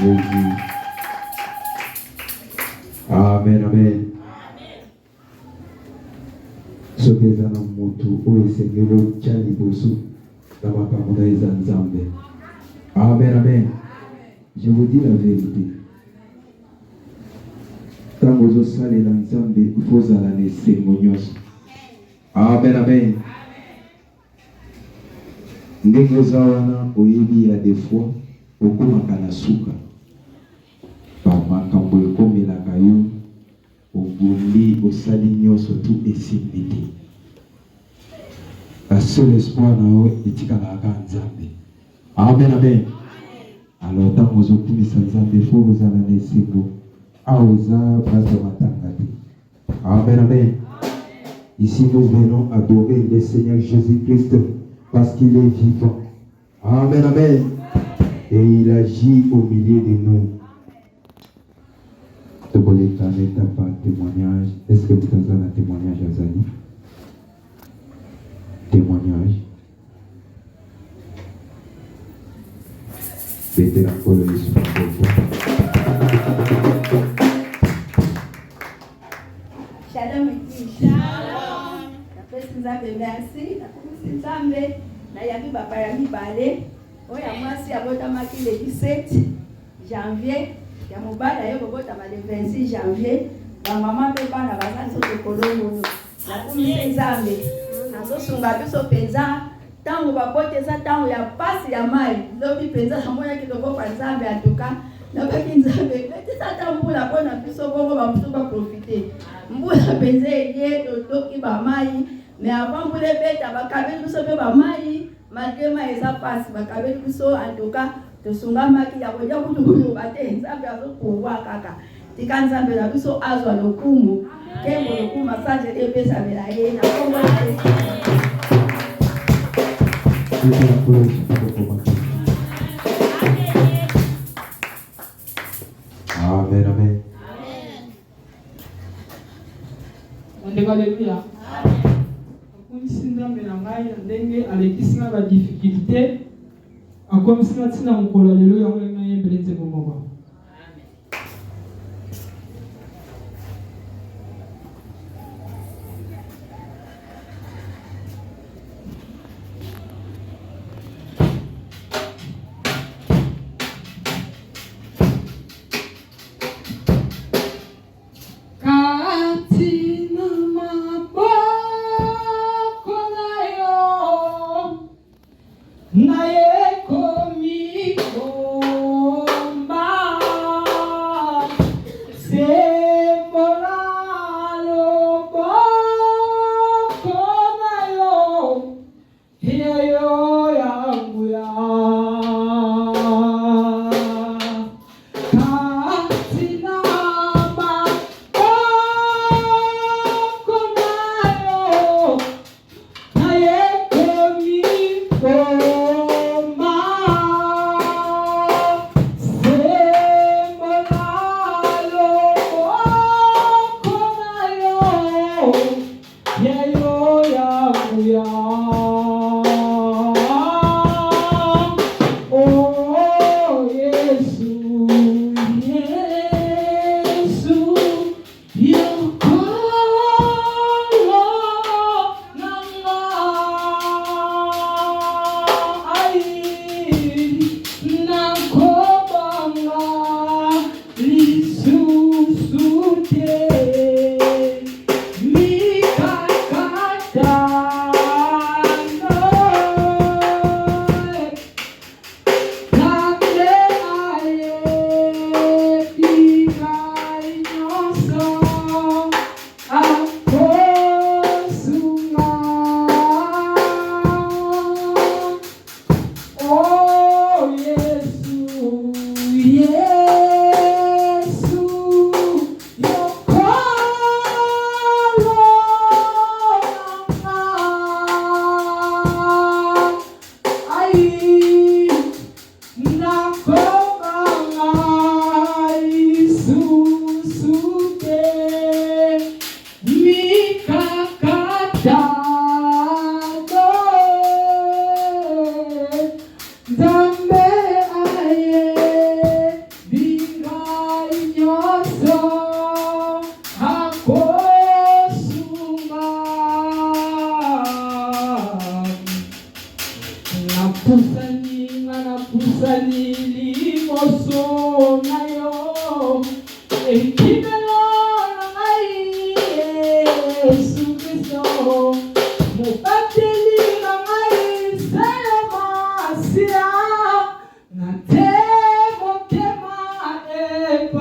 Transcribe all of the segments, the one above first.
Jésus. Amen, amen. Ce que nous avons montré, c'est que nous avons Amen, amen. Je vous dis la vérité. Quand vous allez dans l'ensemble, il faut aller cérémonieux. Amen, amen. Ndenge wana oyebi ya des fois okomaka na suka bamakambo ekomelaka yo obuli osali nyonso tu esimbi te. La seul espoir na yo etikalaka nzambe. Amen, amen. Alors ntango ozokumisa nzambe fo ozala na esengo awa eza bato matanga te. Amen, amen. Ici nous venons adorer le Seigneur Jésus-Christ parce qu'il est vivant. Amen, amen. Et il agit au milieu de nous. Témoignage. Est-ce que vous avez un témoignage, Azali? Témoignage. Péter la colère sur le Shalom, Shalom. Merci. Nzambe na yabi baparami balé oya mwasi abotamaki le 17 janvier ya mobala yo bobotama le 26 janvier ba mama pe bana bazali soto kolongo na kumisa Nzambe nazosunga biso penza tango baboteza tango ya pasi ya mai lobi penza moya kitoko kwa Nzambe atuka na baki Nzambe betisa tambula pona biso bongo ba musu ba profiter mbula penza ye totoki ba mai. Mais avant pour les bêtes, bakabeli biso pe ba mai, malgré mai eza passe, bakabeli biso en tout cas, to sunga maki ya koja kutu bate Nzambe azo pouvoir kaka. Tika Nzambe na biso azwa lokumu, kembo lokumu massage e pesa bela ye na kongo te. Amen, amen. Amen. Alléluia. Nzambe na ngai ndenge alekisinga ba difficulté akomisinga tina mokolo lelo yango na yembele nzembo moko.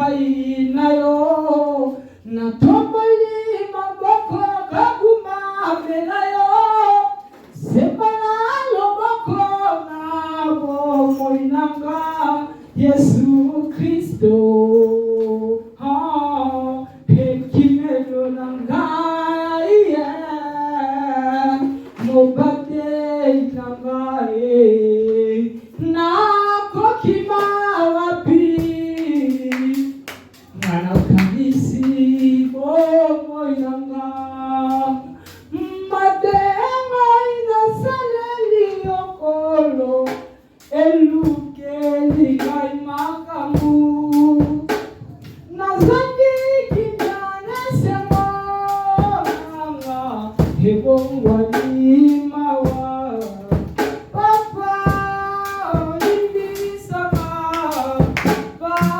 epai na yo natomboli maboko kakumame na yo sepana loboko na bomoi nanga Yesu Kristo hekimelo nanga mobate nanga nakokima wapi ngana kanisi bomoi nanga madenga inasaleli okolo elukeli kai makamu nazangi kinyane sema nanga hebongwani mawa papa indisama papa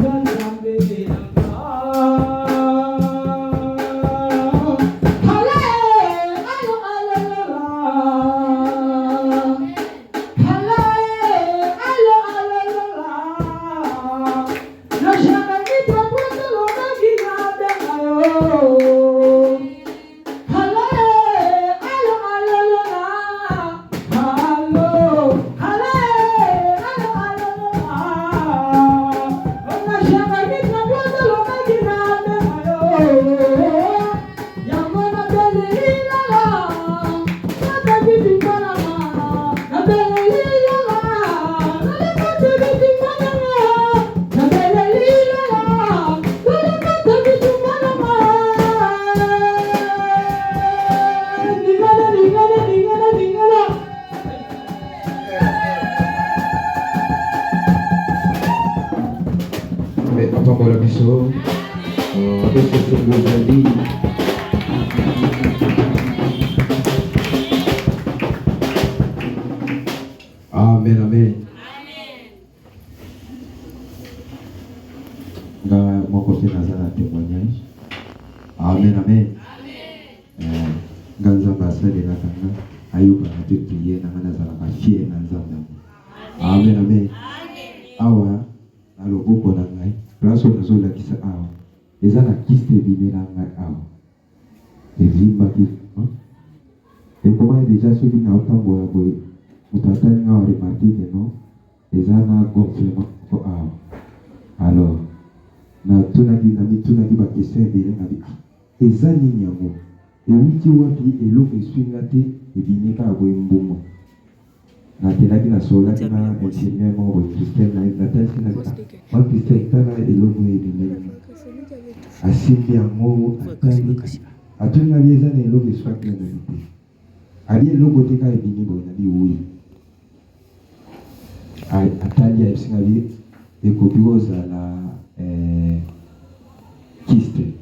zanzambe nanga hale ayo alela Amen, amen. Mon côté Nazara témoignage. Amen, amen. Ganza basali na kanga ayuba na tutuye na Nazara kafie na nzamba. Amen, amen. Awa na loboko na ngai place nazo la kisa awa eza na kiste bimela ngai awa evimba ki et comment déjà ceux qui na otambola boye mutatani nga remarqué que non eza na gonflement ko awa alors na tunaki ba question ebele na bi eza nini yango ewuti wapi eloko eswinga te ebinika boye mbuma na telaki na solaki na infirmière moko boye Christelle na talisi na ma Christelle tala eloko ebimeli asimbi yango atali abi eza na eloko eswaki na nabi te abi eloko te ka ebimi boye nabi oui atali ayebisinga bi ekoki kozala kiste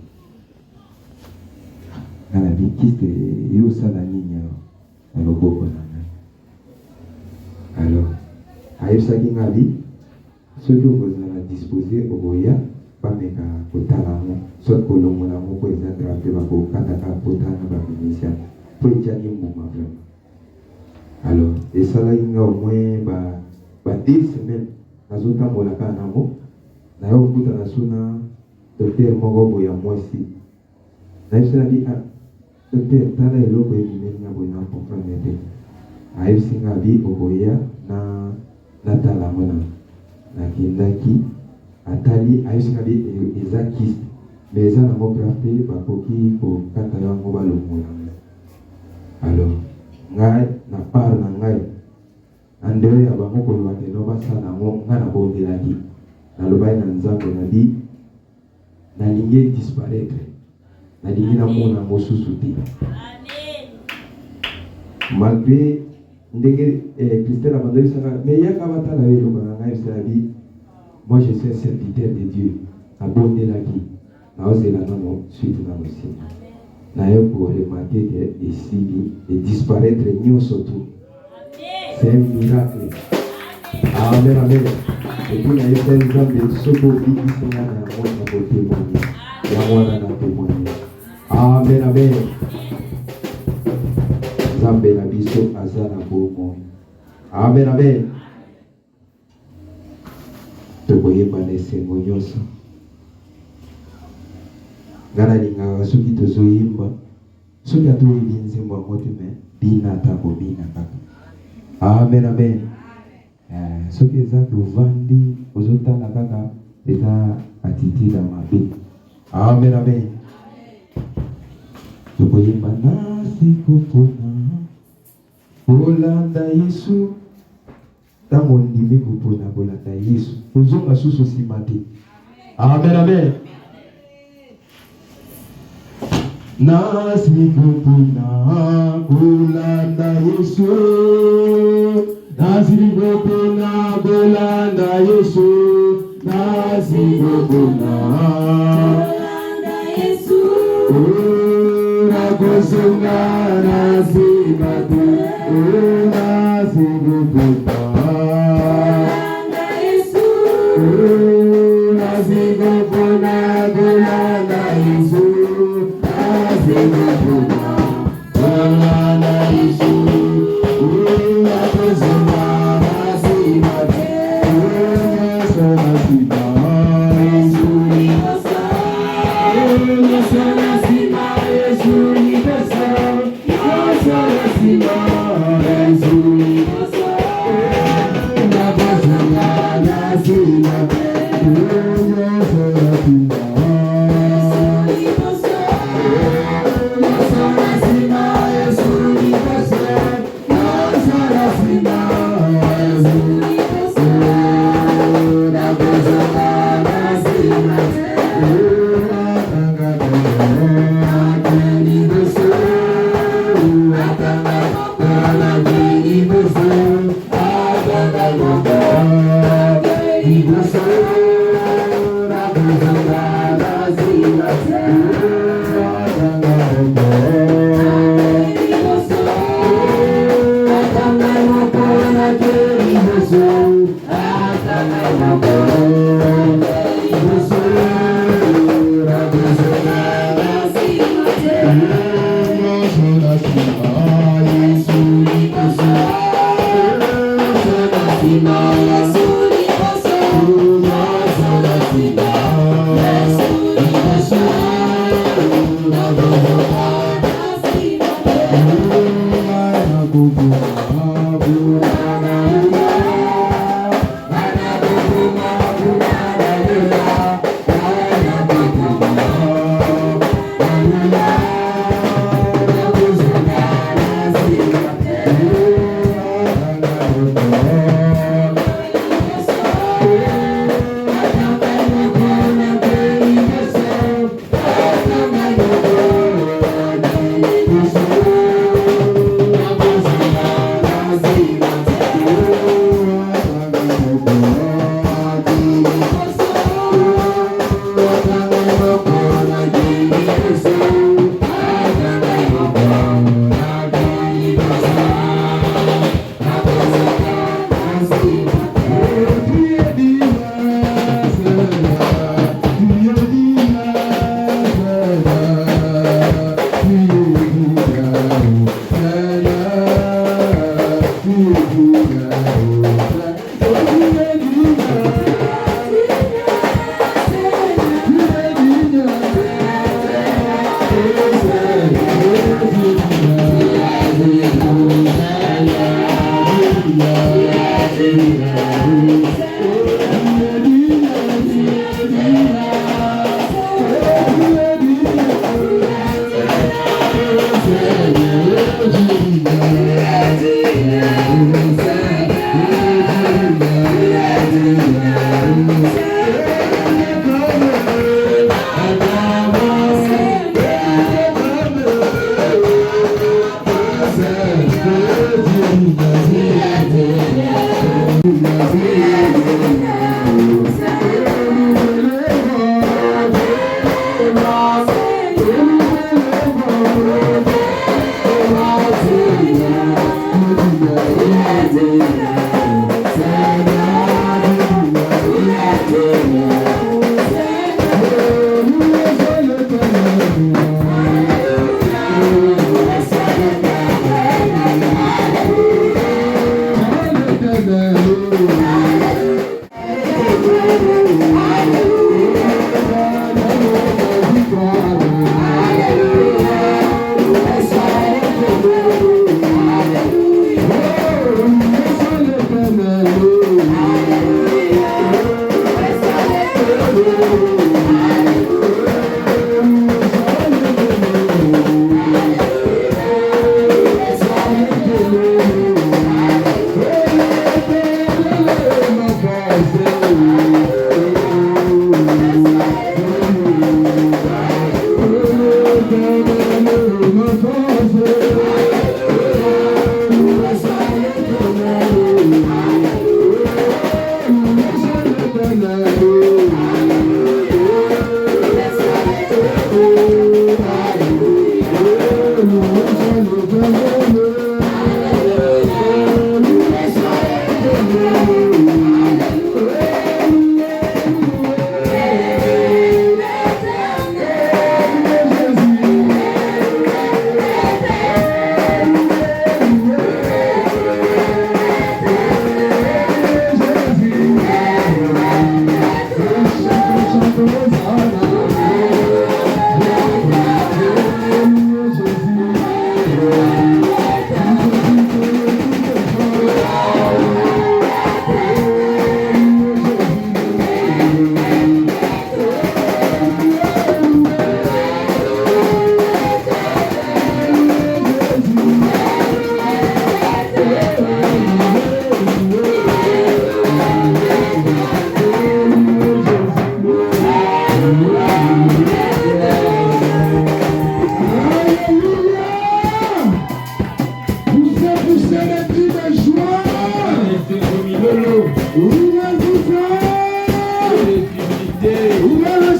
nga na bi kiste eyosala nini na loboko na ngai alors ayebisaki nga bi soki okozala dispose okoya bameka kotala yango soki kolongola yango po eza trape bakokataka potana baministère po etiaki mbuma vraiment alors esalaki nga au moins ba 2 semaines nazotambola kaka nango nayo kokutana so na docteur moko boye ya mwasi nayebiselaki docteur tala eloko ebimeli nga boye na comprendre te ayebisi nga bi okoya natala yango nakendaki atali ayebisi nga bi eza kiste mais eza nango grave te bakoki kokata yango balongola alors ngai na part na ngai andere ya bango koloba keno basala yango ngai nabondelaki nalobaki na nzambe nabi nalingi disparaître nalingi namona mosusu te malgré ndenge Christelle abandonnisaka mais yaka batala yo eloko na ngai bisabi moi je suis un serviteur de Dieu nabondelaki naozela nano suite na mosika naye koremarke ke esili edisparaître nyonso tu c'est un miracle amen amen epuis nayebisa nzambe soki obikisinga na yango na kotémoigne yango wana na témoigne amen amen nzambe na biso aza na bomoi amen amen tokoyeba na esengo nyonso. Ngana lingaka soki tozoyemba soki atoyebi nzembo ya motema bina ata kobina kaka. Amen, amen. Soki eza tovandi ozotala kaka eza attitude ya mabe. Amen, amen. Tokoyemba nasi kopona kolanda Yesu. Tango ndimi kopona kolanda Yesu ozonga susu nsima te. Amen, amen. Nasi kopona kolanda Yesu. Nasi kopona kolanda Yesu. Nasi kopona kolanda Yesu. Nakosonga nasi mate. Nasi kopona kolanda Yesu. Nasi kopona kolanda Yesu. Nasi kopona kolanda Yesu. Nakosonga nasi mate.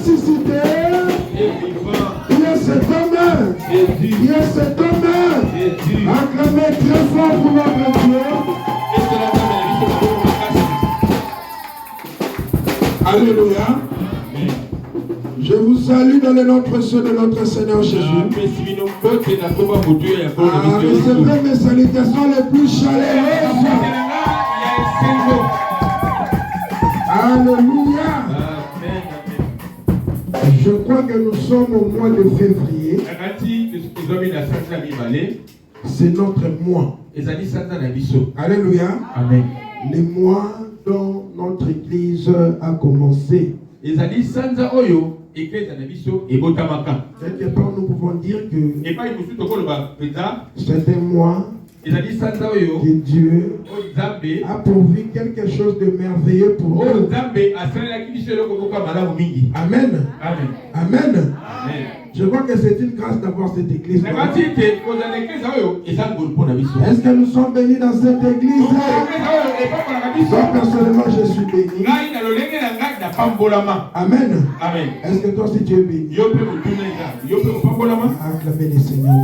ressuscité. Il est cet homme. Il est cet homme. Acclamez très fort pour notre Dieu. Alléluia. Je vous salue dans le nom précieux de notre Seigneur Jésus. Recevez mes salutations les plus chaleureuses. Alléluia. Je crois que nous sommes au mois de février. C'est notre mois. Alléluia. Amen. Le mois dont notre église a commencé. Quelque part, nous pouvons dire que c'est un mois que Dieu a pourvu quelque chose de merveilleux pour nous. Amen. Amen. Je crois que c'est une grâce d'avoir cette église. Est-ce que nous sommes bénis dans cette église? Moi, personnellement, je suis béni. Amen. Est-ce que toi aussi tu es béni? Acclamez le Seigneur.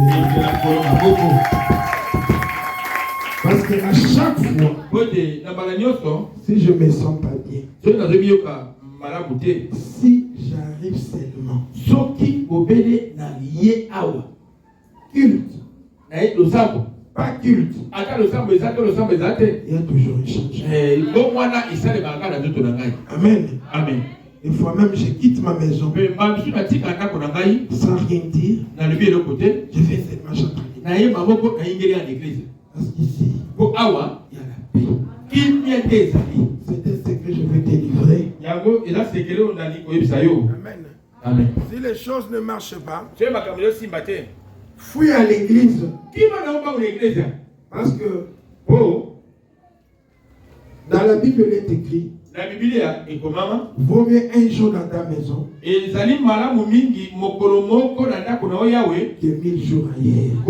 Parce qu'à chaque fois, si je me sens pas bien, si j'arrive seulement, culte, pas culte, il y a toujours un changement. Amen. Amen. Des fois même, je quitte ma maison sans rien dire. Je fais cette marche entre l'église. Parce qu'ici, il y a la paix. C'est un secret que je vais te livrer. Amen. Amen. Si les choses ne marchent pas, fuis à l'église. Parce que dans la Bible, il est écrit, vaut mieux un jour dans ta maison que 1000 jours ailleurs.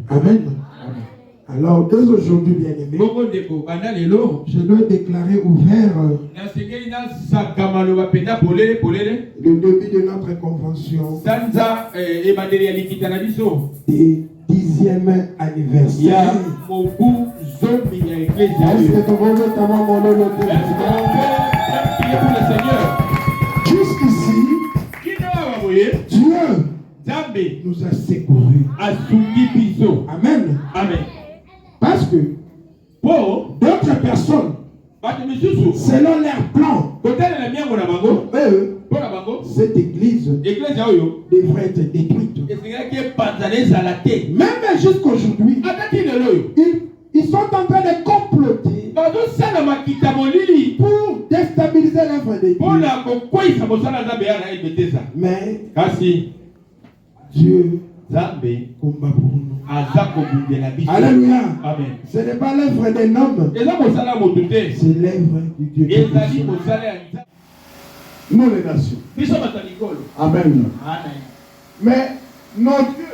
Amen. Alors, dès aujourd'hui, bien-aimés, je dois déclarer ouvert le début de notre convention du 10e anniversaire. Jusqu'ici, Dieu nous a secourus. Amen. Amen. Parce que d'autres personnes, selon leur plan, cette église devrait être détruite. Même jusqu'aujourd'hui, ils sont en train de comploter pour déstabiliser l'œuvre de Dieu. Mais Dieu combat pour nous. Alléluia. Amen. Ce n'est pas l'œuvre d'un homme, c'est l'œuvre du Dieu. Nous les nations. Amen. Mais notre Dieu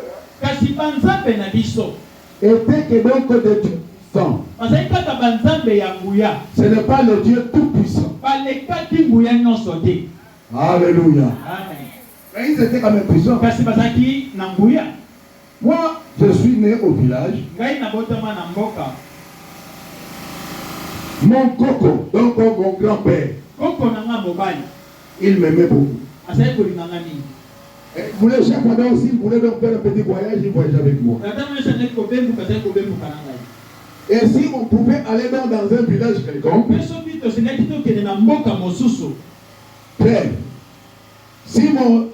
était que donc de Dieu puissant. Ce n'est pas le Dieu tout puissant. Alléluia. Mais ils étaient quand même puissants. Moi, je suis né au village. Mon coco, donc mon grand-père, il m'aimait beaucoup. Il voulait chaque fois aussi, il voulait donc faire un petit voyage, il voyageait avec moi. Et si on pouvait aller dans un village quelconque, frère, si mon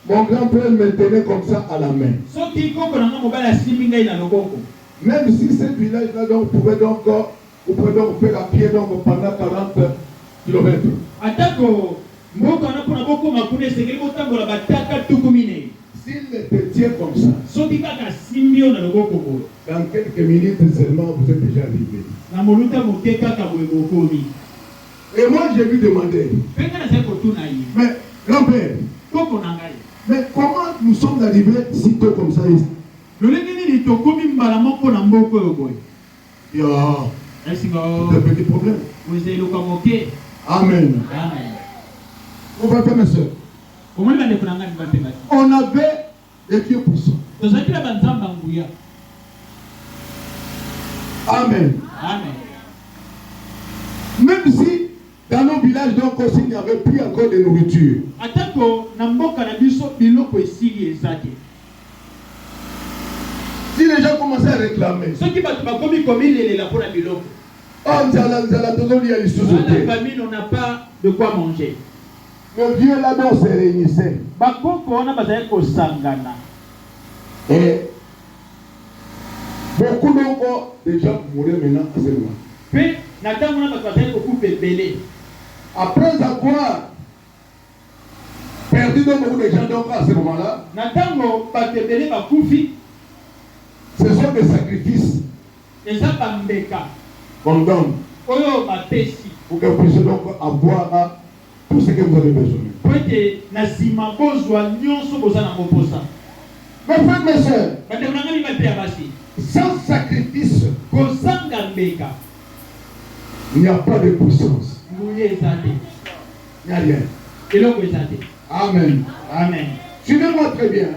grand-père me tenait comme ça à la main, même si ce village-là donc pouvait donc faire à pied donc pendant 40 km. S'il te tient comme ça, dans quelques minutes seulement, vous êtes déjà arrivé. Et moi, je lui demandais, mais grand-père, mais comment nous sommes arrivés si tôt comme ça ici? Il y a un petit problème. Amen. Vous voyez, mes soeurs. On avait des dieux puissants. Amen. Amen. Même si dans nos villages, donc aussi, il n'y avait plus encore de nourriture. Si les gens commençaient à réclamer, la famille, on n'a pas de quoi manger. Le vieux là-bas se réunissait. Et beaucoup de gens mouraient maintenant à ce moment. Après avoir perdu beaucoup de gens donc à ce moment-là, ce sont des sacrifices qu'on donne pour que vous puissiez donc avoir tout ce que vous avez besoin. Mes frères, mes soeurs, sans sacrifice, il n'y a pas de puissance. Il n'y a rien. Amen. Amen. Suivez-moi très bien.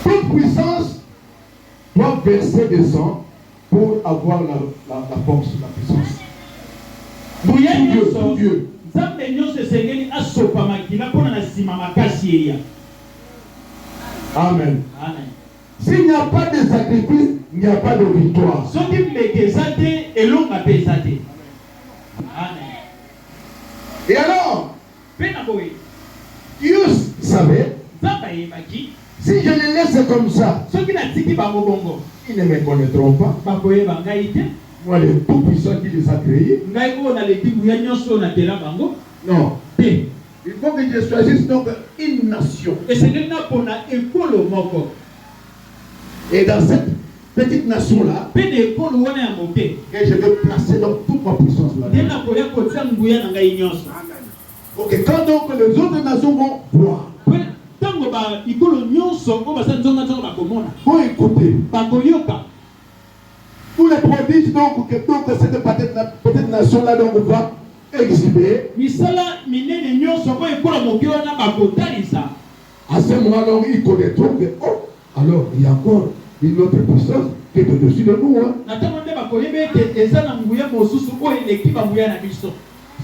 Toute puissance doit verser des sang pour avoir la force, la puissance. Tout Dieu. Amen. S'il n'y a pas de sacrifice, il n'y a pas de victoire. Et alors, Dieu savait, si je les laisse comme ça, ils ne me connaîtront pas. Moi, le tout-puissant qui les a créés. Non. Il faut que je choisisse donc une nation. Et dans cette petite nation-là, que je vais placer donc toute ma puissance là. Ok, quand donc les autres nations vont voir, vont écouter, tous les prodiges donc que cette petite nation-là donc va exhiber, à ce moment-là, ils connaîtront que, oh, alors il y a encore une autre puissance qui est au-dessus de nous. Hein.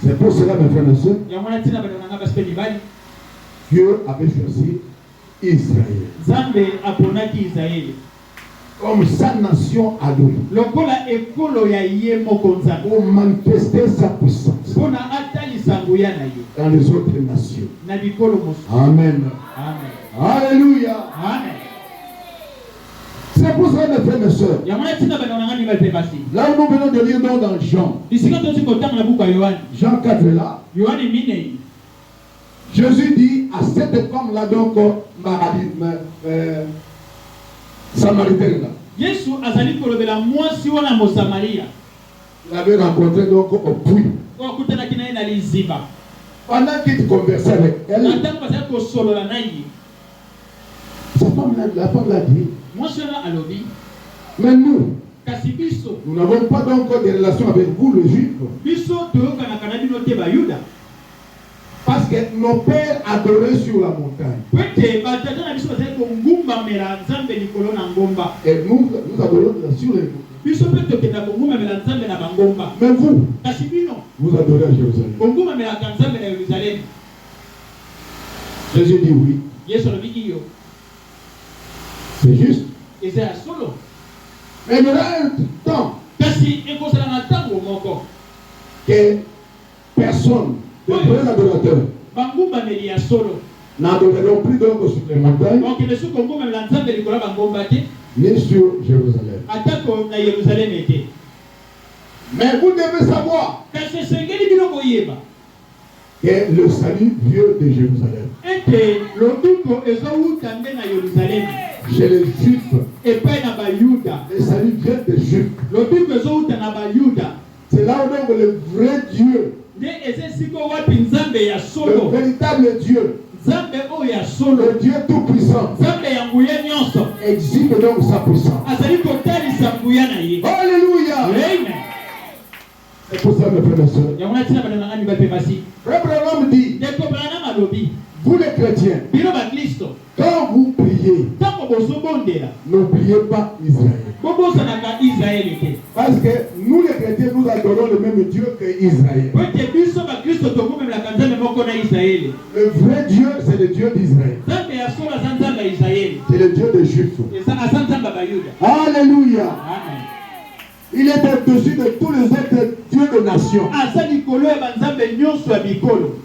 C'est pour cela, mes frères et sœurs, Dieu avait choisi Israël comme sa nation adorée pour manifester sa puissance dans les autres nations. Amen. Alléluia. C'est pour cela, mes frères et mes sœurs, là où nous venons de lire dans Jean, Jean 4 là, Jésus dit à cette femme-là, donc, Samaritaine là. Il avait rencontré donc au puits. Pendant qu'il conversait avec elle, la femme l'a dit, mais nous n'avons pas donc de relation avec vous, les Juifs. Parce que nos pères adoraient sur la montagne. Et nous adorons sur les montagnes. Mais vous adorez à Jérusalem. Jésus dit oui. C'est juste. Mais il y aura un temps que personne, de vrais adorateurs, n'adoreront plus donc sur les montagnes, ni sur Jérusalem. Mais vous devez savoir que le salut vient de Jérusalem. Chez les Juifs, le salut vient des Juifs. C'est là où donc le vrai Dieu, le véritable Dieu, le Dieu tout-puissant, exhibe donc sa puissance. Alléluia. C'est pour ça, mes frères et sœurs. yango natina bana nanga mibali mpe basi Frère Branham dit, ndeko Branham alobi vous les chrétiens, bino bakristo quand vous priez, ntango bozobondela n'oubliez pas Israël. bobozanaka Israele te Parce que nous les chrétiens, nous adorons le même Dieu que Israël. po ete biso bakristo tokomemelaka nzambe moko na Israele. Le vrai Dieu, c'est le Dieu d'Israël. Nzambe ya solo aza nzambe ya Israele, C'est le Dieu des Juifs. aza nzambe ya bayuda. Alléluia. Amen. Il est au-dessus de tous les autres dieux de nations. aza likolo ya banzambe nyonso ya bikolo.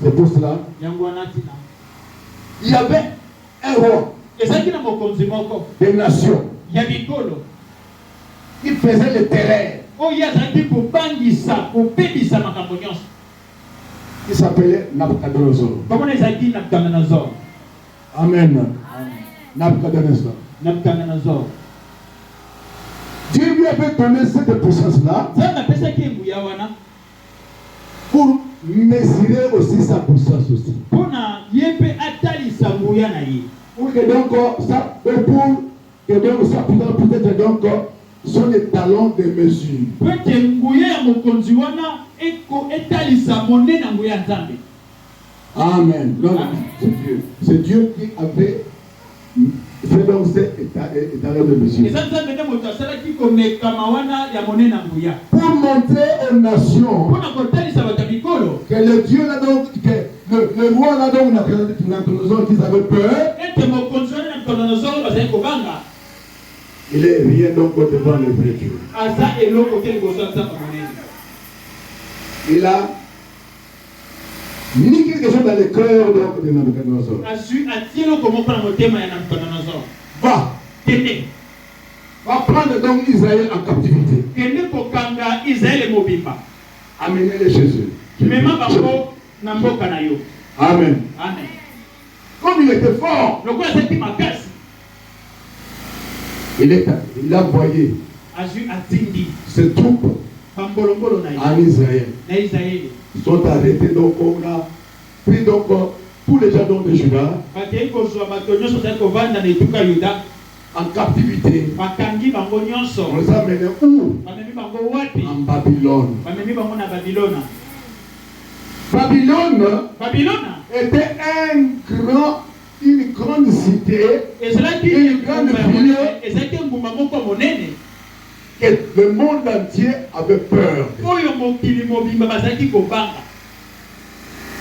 C'est pour cela. Yango wana ntina Il y avait un roi ezalaki na mokonzi moko des nations ya bikolo qui faisait le terrain. oyo azalaki kobangisa kobebisa makambo nyonso. Il s'appelait Nabucodonosor. komona ezalaki Nabucodonosor. Amen. Nabucodonosor. Nabucodonosor Dieu lui avait donné cette puissance-là nzambe apesaki enguya wana pour mesurer aussi sa puissance aussi. mpona ye mpe atalisa nguya na ye Pour que donc ça, pour que donc ça peut-être donc sont les talons de mesure. po ete nguya ya mokonzi wana etalisa monene na nguya ya nzambe. Amen. Donc, c'est Dieu. C'est Dieu qui avait fait donc ces talons de mesure. eza nzambe nde moto asalaki komekama wana ya monene na nguya Pour montrer aux nations mpona kotalisa bato ya bikolo que le Dieu là donc, que le roi là donc, Nabucodonosor qu'ils avaient peur, ete mokonzi wana na Nabucodonosor bazali kobanga il est rien donc devant le vrai Dieu. aza eloko te liboso ya nzambe monene. Il a mis quelque chose dans le cœur donc de Nabucodonosor. azwi atie eloko moko na motema ya Nabucodonosor. Va, kende va prendre donc Israël en captivité. kende kokanga Israele mobimba Amenez-les chez eux. mema bango na mboka na yo. Amen. Amen. Comme il était fort, lokola azalaki makasi il a envoyé azwi atindi ses troupes bambolombolo na ye en Israël. na Israele. Ils sont arrêtés donc on a pris donc tous les gens donc de Juda bakei kozwa bato nyonso ozali kovanda na etuka yuda en captivité. bakangi bango On nyonso les a menés où? bamemi bango wapi? En Babylone. bamemi bango na Babilona. Babylone était une grande cité ezalaki engumba ya monene, ezalaki engumba moko monene que le monde entier avait peur. oyo mokili mobimba bazalaki kobanga.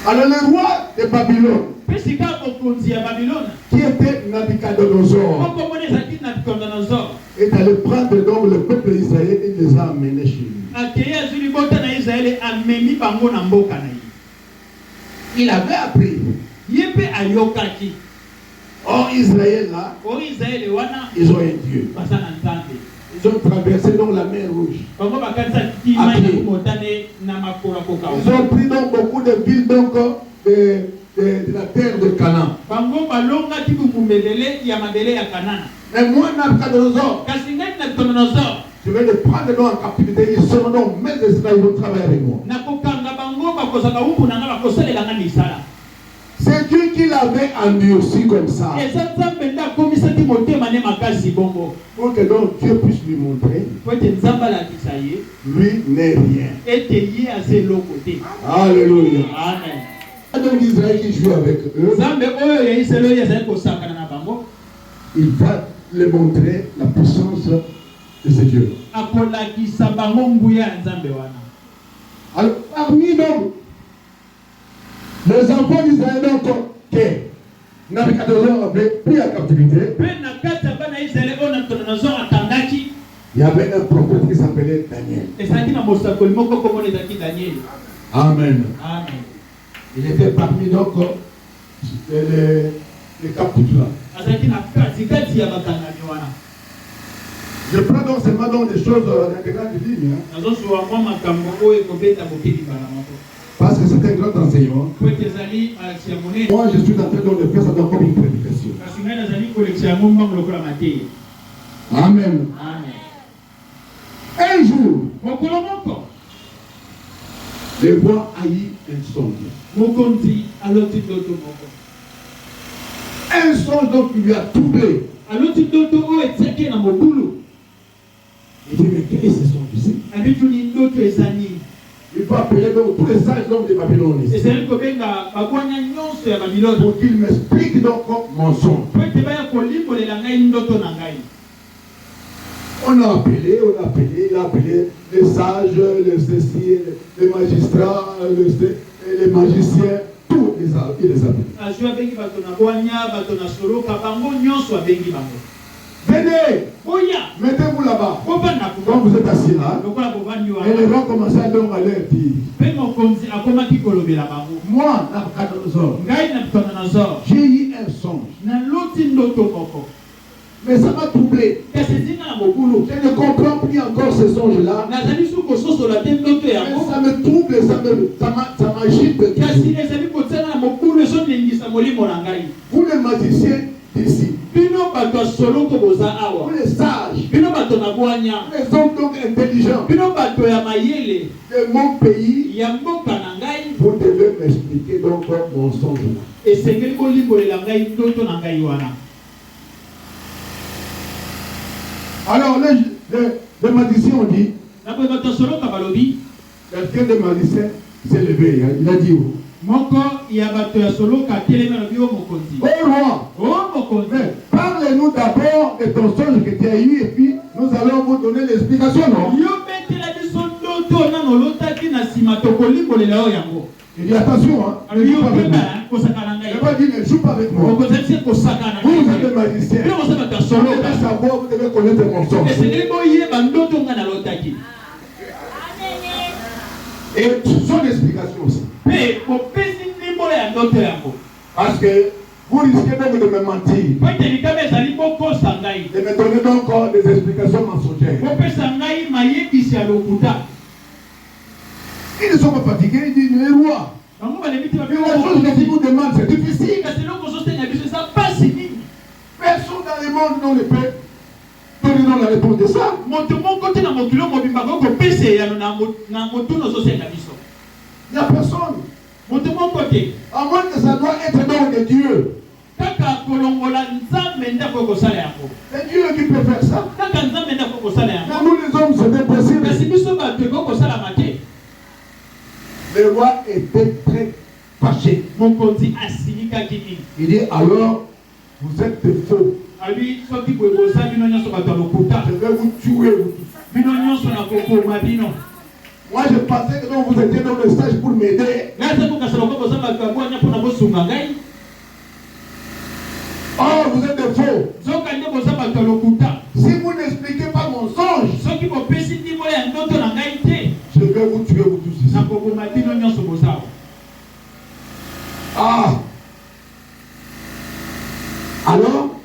Alors le roi de Babylone, mpe sika mokonzi ya Babilona qui était Nabucodonosor, moko mona ezalaki Nabucodonosor est allé prendre donc le peuple d'Israël et les a amenés chez lui. akei azwi libota na Israele amemi bango na mboka na ye. Il avait appris. ye mpe ayokaki. Or Israël là, o Israele wana ils ont un Dieu. baza na nzambe. Ils ont traversé donc la mer Rouge. bango bakanisaki mai ya motane na makolo kokauka. Ils ont pris donc beaucoup de villes donc de la terre de Canaan. bango balongaki bubumbelele ya mabele ya Kanana. Mais moi, Nabucodonosor, kasi ngai Nabucodonosor je vais les prendre donc en captivité. Ils seront donc mes esclaves, ils vont travailler avec moi. nakokanga bango bakozaka umbu na nga bakosalelanga misala. C'est Dieu qui l'avait endurci comme ça. eza nzambe nde akomisaki motema ne makasi bongo Pour que donc Dieu puisse lui montrer, po ete nzambe alakisa ye lui n'est rien. ete ye aza eloko te. Alléluia. Amen. Donc Israël qui joue avec eux, nzambe oyo ya Israele oyo azali kosakana na bango il va leur montrer la puissance de ce Dieu. akolakisa bango nguya ya nzambe wana. Alors parmi donc les enfants d'Israël donc que Nabucodonosor avait pris en captivité, mpe na kati ya bana Israele oyo Nabucodonosor akangaki il y avait un prophète qui s'appelait Daniel. ezalaki na mosakoli moko komona ezalaki Daniel. Amen. Amen. Il était parmi donc les captifs là. azalaki na katikati ya bakangami wana. Je prends donc seulement donc des choses dans des grandes lignes, nazozwa mwa makambo oyo ekobeta bokeli mbala moko parce que c'est un grand enseignement. po ete ezali alakisi ya monene. Moi, je suis en train donc de faire ça donc comme une prédication. kasi ngai nazali kolekisa yango mbango lokola mateya. Amen. Amen. Un jour, mokolo moko le roi haït un songe. mokonzi aloti ndoto moko. Un songe donc qui lui a troublé. aloti ndoto oyo etiaki na mobulu. Il dit, mais quel est ce songe ici? abituni ndoto eza nini? Il faut appeler donc tous les sages donc de Babylone ici. Pour qu'ils m'expliquent donc mon son. On a appelé les sages, les céciers, les magistrats, les magiciens, tous il les appelle. Venez, mettez-vous là-bas. Quand vous êtes assis là, et les gens commencent à donc à leur dire. Moi, j'ai eu un songe. Mais ça m'a troublé. Je ne comprends plus encore ce songe-là. Mais ça me trouble, ça m'agite. Vous les magiciens d'ici, vous les sages, les hommes donc intelligents de mon pays, vous devez m'expliquer donc mon songe-là. Alors les magiciens ont dit, quelqu'un de magicien s'est levé, il a dit où? Oh roi, parlez-nous d'abord de ton songe que tu as eu et puis nous allons vous donner l'explication, non? Il dit attention, hein. Il n'a pas dit ne joue pas avec moi. Vous êtes le magicien. Vous devez savoir, vous devez connaître mon songe. Et son explication aussi. Parce que vous risquez donc de me mentir. De me donner donc des explications mensongères. Ils ne sont pas fatigués, ils disent mais roi. La chose que vous demande, c'est difficile. Personne dans le monde ne peut donner la réponse de ça. Il n'y a personne. À moins que ça doit être donc de Dieu. C'est Dieu qui peut faire ça. Mais nous les hommes, c'est impossible. Le roi était très fâché. Il dit alors, vous êtes faux. Je vais vous tuer. Moi je pensais que vous étiez dans le stage pour m'aider. Oh, vous êtes faux. Si vous n'expliquez pas mon songe, je vais vous tuer vous tous ici. Ah. Alors,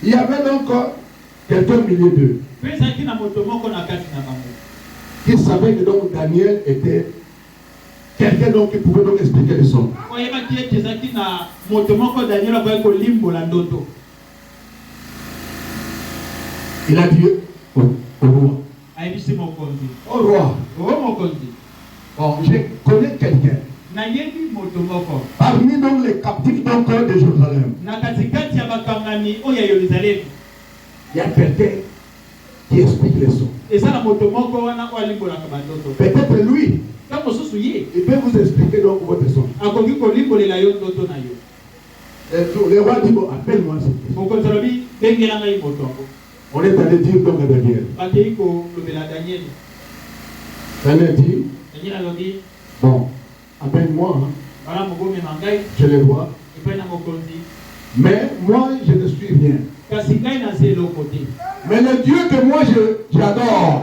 il y avait donc quelqu'un au milieu d'eux qui savait que donc Daniel était quelqu'un donc qui pouvait donc expliquer le son. Il a dit au roi. Au roi. Bon, je connais quelqu'un. Parmi donc les captifs donc de Jérusalem. Il y a quelqu'un qui explique les sons. Peut-être lui. Il peut vous expliquer donc votre son. Le roi dit bon, appelle-moi. On est allé dire donc à Daniel. Daniel dit bon, appelle-moi. Hein. Je le vois. Mais moi, je ne suis rien. Mais le Dieu que moi j'adore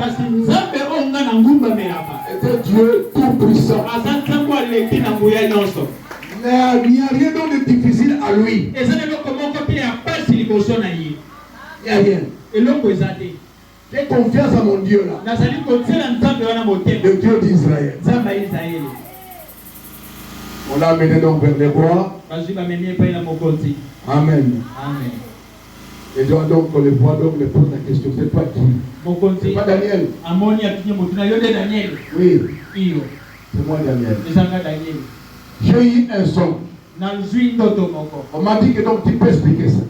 est un Dieu tout-puissant. Mais il n'y a rien de difficile à lui. Il n'y a rien. J'ai confiance à mon Dieu là. Le Dieu d'Israël. On l'a amené donc vers les rois. Amen. Et donc le roi donc le pose la question. C'est toi qui? C'est pas Daniel. Oui. C'est moi Daniel. J'ai eu un son. On m'a dit que donc tu peux expliquer ça.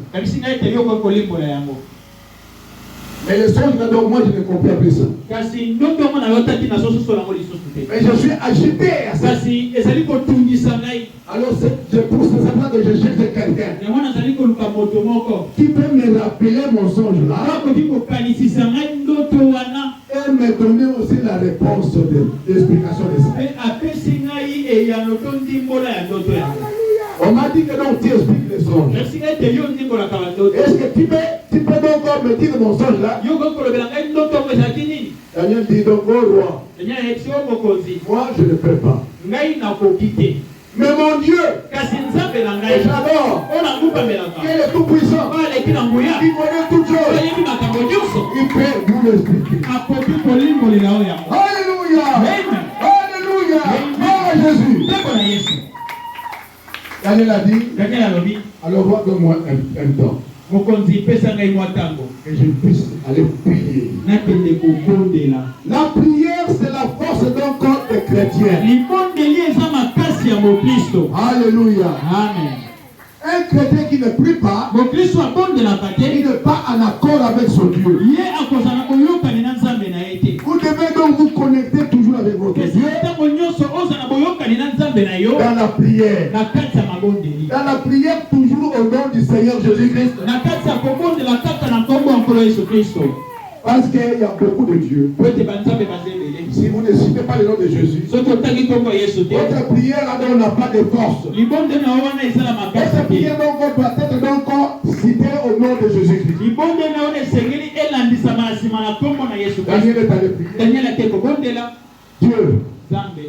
Mais le songe là, donc moi je ne comprends plus ça. kasi ndoto mona yotaki na soso sola ngoli soso te. Mais je suis agité à ça. Kasi ezali kotungisa ngai. Alors je pousse ça que je cherche quelqu'un Yango nazali koluka moto moko. qui peut me rappeler mon songe là akoki kokanisisa ngai ndoto wana et me donner aussi la réponse de l'explication de ça. mpe apesi ngai eyano to ndimbola ya ndoto yango. On m'a dit que donc tu expliques les songes. esika ete yo ndimbolaka bandoto. Est-ce que tu peux donc me dire mon songe là? yo koki kolobela ngai ndoto yango ezalaki nini. Daniel dit donc, oh roi, enya yebisi yo mokonzi moi je ne peux pas. ngai nakoki te. Mais mon Dieu, kasi nzambe na et ngai j'adore, oyo nangupamelaka qu'il est tout puissant, oyo aleki na nguya qui connaît toutes choses, oyebi makambo nyonso il peut nous l'expliquer. akoki kolimbolela oyo yango. Alléluia! Amen. Alléluia! Oh Jésus! ndeko na yesu. Daniel a dit, daniel alobi alors roi, donne-moi un temps, mokonzi pesa ngai mwa ntango que je puisse aller prier. nakende kobondela. La prière, c'est la force d'un corps de chrétien. libondeli eza makasi ya mokristo. Alléluia! amen. Un chrétien qui ne prie pas, mokristo abondelaka il te n'est pas en accord avec son Dieu. ye akozala boyokani na nzambe na ye te. Vous devez donc vous connecter toujours avec votre kasi Dieu ntango nyonso ozala boyokani na nzambe na yo dans la prière. na kati ya mabondeli. Dans la prière, toujours au nom du Seigneur Jésus-Christ. na kati ya kobondela kaka na nkombo ya nkolo yesu kristo. Parce qu'il y a beaucoup de dieux. po ete banzambe baza ebele. Si vous ne citez pas le nom de Jésus, soki otangi nkombo ya yesu te votre prière là-dedans n'a pas de force. libondeli na yo wana ezala makasi Votre te. prière donc doit être donc citée au nom de Jésus-Christ. libondeli na yo esengeli elandisama na nsima na nkombo na yesu kristo. Daniel est allé prier. daniel ake kobondela Dieu, nzambe.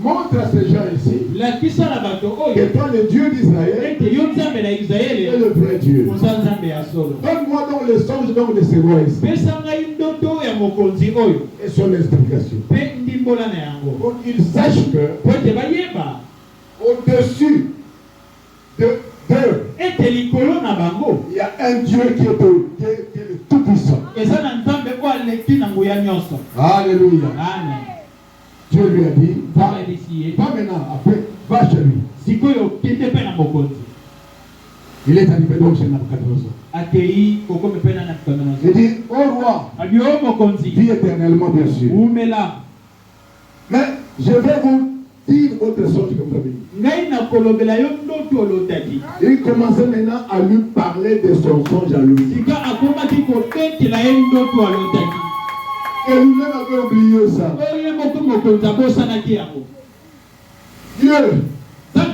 montre à ces gens ici lakisa na bato que oyo toi, le Dieu d'Israël, ete yo nzambe na est israele le vrai Dieu. oza nzambe ya solo. Donne-moi donc le songe donc de ces rois ici pesa ngai ndoto ya mokonzi oyo et son explication. mpe ndimbola na yango Pour qu'ils sachent que po ete bayeba au-dessus d'eux, ete likolo na bango il y a un Dieu qui est le tout-puissant. eza na nzambe oyo aleki na nguya nyonso. Alléluia. amen. Dieu lui a dit, va, nzambe elisi ye va maintenant, après, va chez lui. sikoyo kende mpe na mokonzi. Il est arrivé donc chez Nabucodonosor. akei kokomi mpe na Il nabucodonosor. dit, oh roi, abi o mokonzi vis éternellement bien sûr. umela Mais je vais vous dire votre songe comme ça. ngai nakolobela yo ndoto olotaki. Il commençait maintenant à lui parler de son songe à lui. sika akomaki kobetela ye ndoto alotaki. Et lui-même avait oublié ça. oyo moko mokonzi abosanaki yango. Dieu, nzambe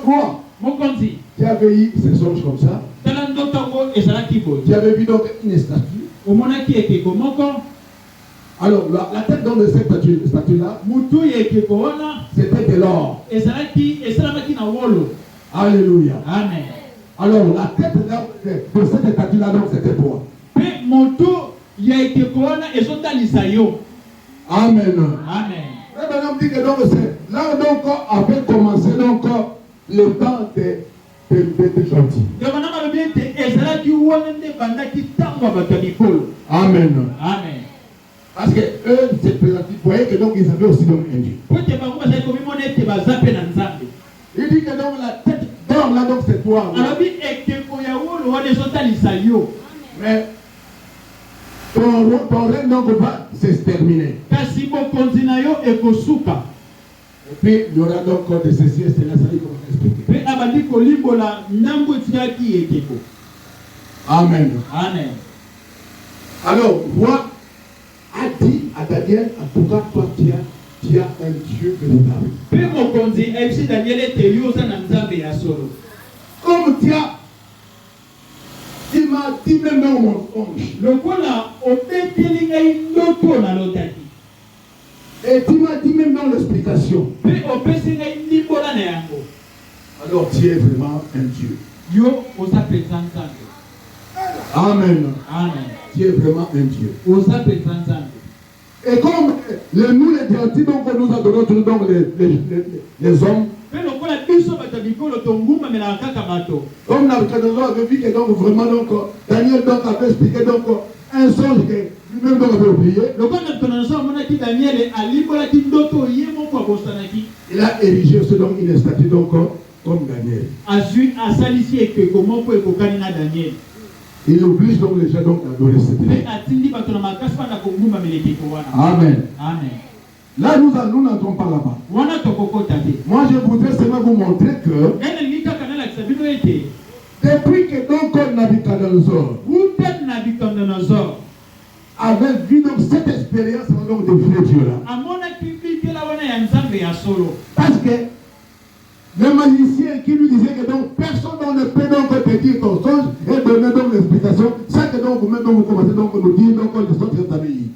roi, mokonzi tu avais eu ces songes comme ça. tala ndoto yango ezalaki boye. Tu avais vu donc une statue. omonaki ekeko moko. Alors, la tête donc de cette statue-là, mutu ya ekeko wana c'était de l'or. ezalaki esalamaki na wolo. Alléluia. amen. Alors, la tête de cette statue-là, donc, c'était toi. mpe moto ya ekeko wana ezotalisa yo. Amen. amen. Et maintenant, on dit que donc, c'est là donc, avait commencé donc, le temps d'être gentil. yango na balobi ete ezalaki wana nde bandaki ntango ya bato ya mikolo. Amen. amen. Parce que eux, c'est présenté. Vous voyez que donc, ils avaient aussi donc un Dieu. po ete bango bazali komimona ete baza mpe na nzambe. Il dit que donc, la tête d'or là, donc, c'est toi. Là. alobi ekeko ya wolo wana ezotalisa yo. Mais ton règne donc va s'exterminer. kasi bokonzi na yo ekosuka. Et puis, il y aura donc de ceci et cela, ça dit comment expliquer. mpe abandi kolimbola ndambo etikaki ekeko. Amen. amen. Alors, roi a dit à Daniel, en tout cas, toi, tu as un Dieu véritable. mpe mokonzi ayebisi daniel ete yo oza na nzambe ya solo. Comme il m'a dit même dans mon songe. lokola obeteli ngai ndoto nalotaki. Et tu m'as dit même dans l'explication. mpe opesi ngai ndimbola na yango. Alors, tu es vraiment un Dieu. yo oza mpenza nzambe. Amen. amen. Tu es vraiment un Dieu. oza mpenza nzambe. Et comme nous les gentils, donc nous adorons toujours donc les hommes. mpe lokola biso bato ya bikolo tongumamelaka kaka bato. Comme Nabucodonosor avait vu que donc vraiment donc Daniel donc avait expliqué donc un songe que lui-même donc avait oublié. lokola nabucodonosor amonaki daniele alimbolaki ndoto ye moko abosanaki. Il a érigé aussi donc une statue donc comme Daniel. azwi asalisi ekeko moko ekokani na daniele. Il oblige donc les gens donc à adorer cette Dieu. Amen. Là, nous n'entrons pas là-bas. Moi, je voudrais seulement vous montrer que depuis que donc Nabucodonosor avait vu donc cette expérience donc de vrai Dieu là. Parce que le magicien qui lui disait que donc personne ne peut donc te dire ton songe et donner donc l'explication, ça que donc vous-même donc vous commencez donc à nous dire donc les autres amis.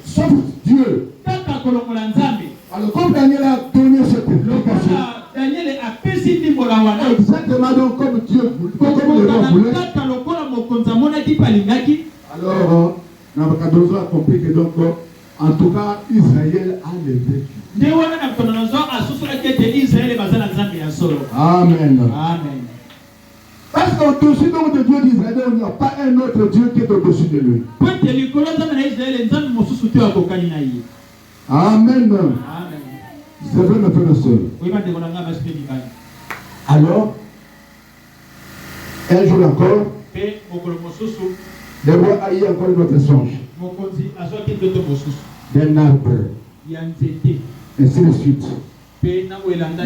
Sauf Dieu. Alors comme Daniel a donné cette explication, exactement donc comme Dieu voulait, comme le roi voulait. Alors Nabucodonosor a compris que donc en tout cas Israël a le vécu. Amen. Parce qu'au-dessus donc de Dieu d'Israël, il n'y a pas un autre Dieu qui est au-dessus de lui. Amen. C'est vrai, mes frères et sœurs. Alors, un jour encore, le roi a eu encore une autre songe d'un arbre, ainsi de suite.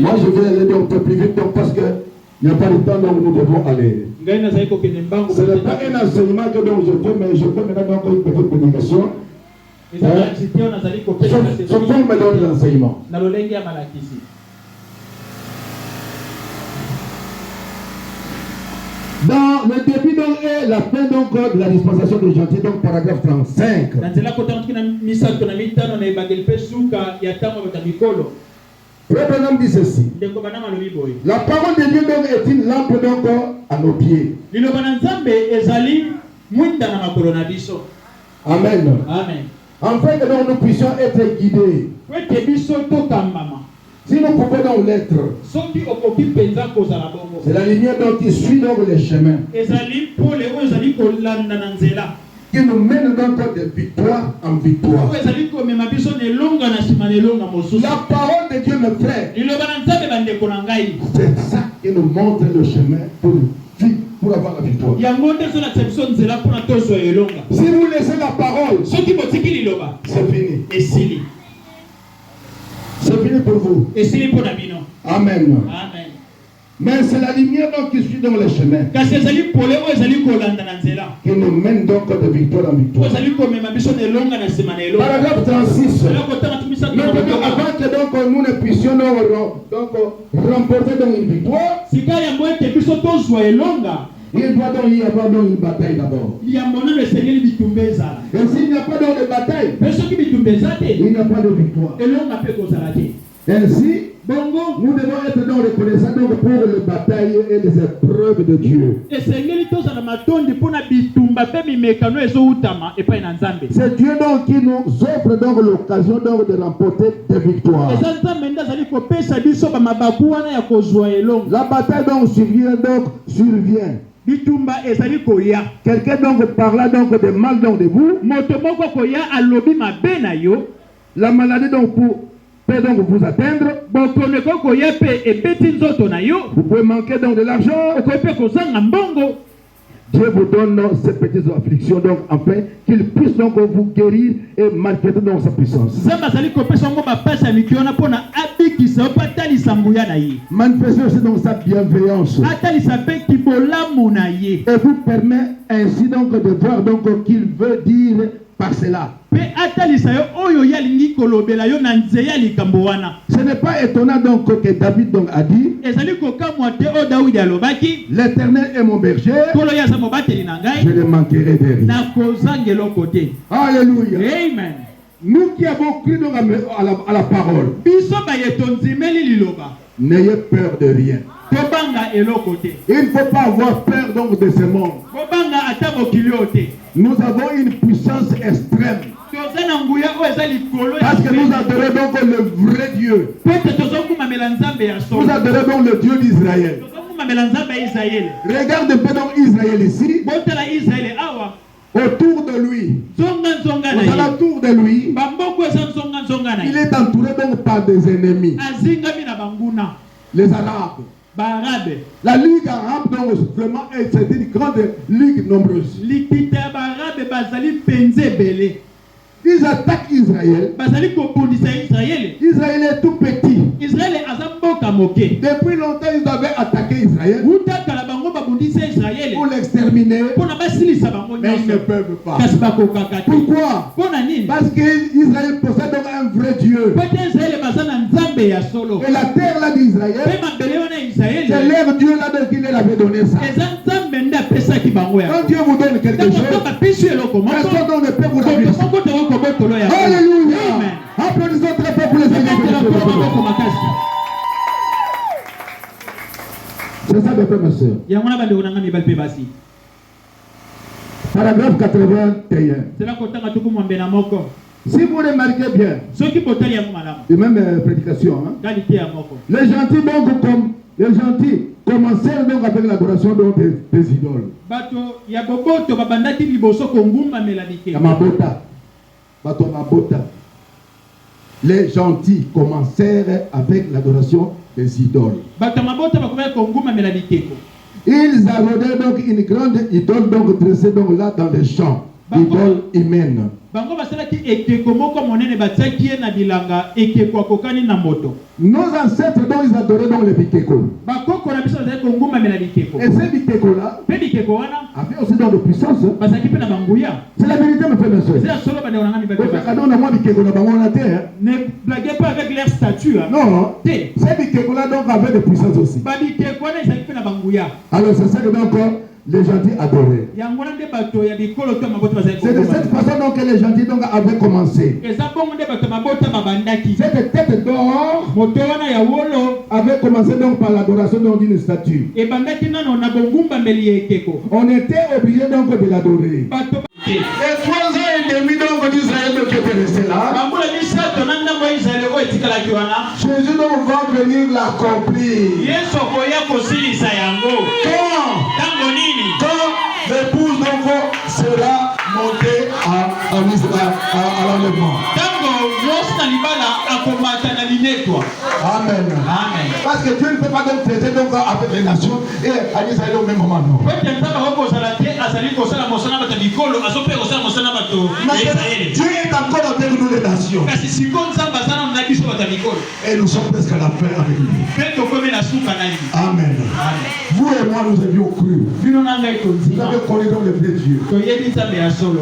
Moi, je vais aller donc plus vite donc, parce que il n'y a pas de temps où nous devons aller. Ce n'est pas un enseignement que donc je fais, mais je fais maintenant donc une petite prédication. Ce qu'on me donne l'enseignement. Dans le début donc et la fin donc de la dispensation de gentil, donc paragraphe 35. Frère Branham dit ceci. La parole de Dieu donc est une lampe donc à nos pieds. Amen. Afin que donc nous puissions être guidés. Si nous pouvons donc l'être, c'est la lumière donc qui suit donc les chemins, qui nous mène donc de victoire en victoire. La parole de Dieu, mes frères, c'est ça qui nous montre le chemin pour vivre, pour avoir la victoire. Si vous laissez la parole, c'est fini. C'est fini pour vous. Amen. Mais c'est la lumière donc qui suit dans les chemins, qui nous mène donc de victoire en victoire. Paragraphe 36. Maintenant, avant que donc nous ne puissions donc remporter donc une victoire, il doit donc y avoir donc une bataille d'abord. Et s'il n'y a pas donc de bataille, il n'y a pas de victoire. Ainsi, nous devons être donc reconnaissants donc pour les batailles et les épreuves de Dieu. C'est Dieu donc qui nous offre donc l'occasion donc de remporter des victoires. La bataille donc survient. Quelqu'un donc parla donc de mal donc de vous. La maladie donc peut donc vous atteindre. Vous pouvez manquer donc de l'argent. Dieu vous donne ces petites afflictions donc afin qu'il puisse donc vous guérir et manifester donc sa puissance. Manifester aussi donc sa bienveillance. Et vous permet ainsi donc de voir donc qu'il veut dire par cela. Ce n'est pas étonnant donc que David donc a dit: l'Éternel est mon berger, je ne manquerai de rien. Alléluia. Amen. Nous qui avons cru donc à la parole, n'ayez peur de rien. Il ne faut pas avoir peur donc de ce monde. Nous avons une puissance extrême. Parce que nous adorons donc le vrai Dieu. Nous adorons donc le Dieu d'Israël. Regarde un peu donc Israël ici. Autour de lui, nzonga na Aux ye. alentours de lui, Bamboko eza nzonga na il ye. est entouré donc par des ennemis, Azingami na banguna. les Arabes. Barabe. La Ligue arabe, donc, vraiment, c'est une grande ligue nombreuse. Likita barabe bazali penze belé. Ils attaquent Israël. Bazali kobundisa Israël. Israël est tout petit. Israël azamboka moke. Depuis longtemps, ils avaient attaqué Israël Uta kala bango babundisa Israël. pour l'exterminer, Pona basilisa bango mais ils ne nyonso. peuvent pas. Kasi bakokaka te. Pourquoi? Pona nini? Parce qu'Israël possède donc un vrai Dieu. Pete Israël bazana nzambe ya solo. Et la terre là d'Israël, Pe mabele wana Israël. c'est leur Dieu là donc il leur avait donné ça. Eza nzambe nde apesaki bango ya. Quand Dieu vous donne quelque chose, personne donc ne peut vous l'amener. Alléluia. Amen. Applaudissons très fort pour les Seigneurs. C'est ça, mes frères et sœurs. Paragraphe 81. Si vous remarquez bien, et même prédication, hein, les gentils commencèrent donc avec l'adoration donc des idoles. Les gentils commencèrent avec l'adoration des idoles. Ils arrodaient donc une grande idole donc dressée donc là dans les champs, idole humaine. Nos ancêtres donc ils adoraient donc les bikeko. Et ces bikeko là avaient aussi donc de puissance. C'est la vérité mes frères et sœurs. Ne blaguez pas avec leur statut. Non, ces bikeko là donc avaient de puissance aussi. Alors c'est ça que donc les gentils adoraient. C'est de cette façon donc que les gentils donc avaient commencé. Cette tête d'or avait commencé donc par l'adoration d'une statue. On était obligé donc de l'adorer. Les 3 ans et demi donc d'Israël qui était resté là, Jésus donc va venir l'accomplir. Quand l'épouse donc sera montée à l'enlèvement. Amen. Parce que Dieu ne peut pas donc traiter donc avec les nations et à Israël au même moment. Non. Dieu est encore avec nous les nations. Et nous sommes presque à la fin avec lui. Amen. Vous et moi nous avions cru. Vous avez connu donc le vrai Dieu.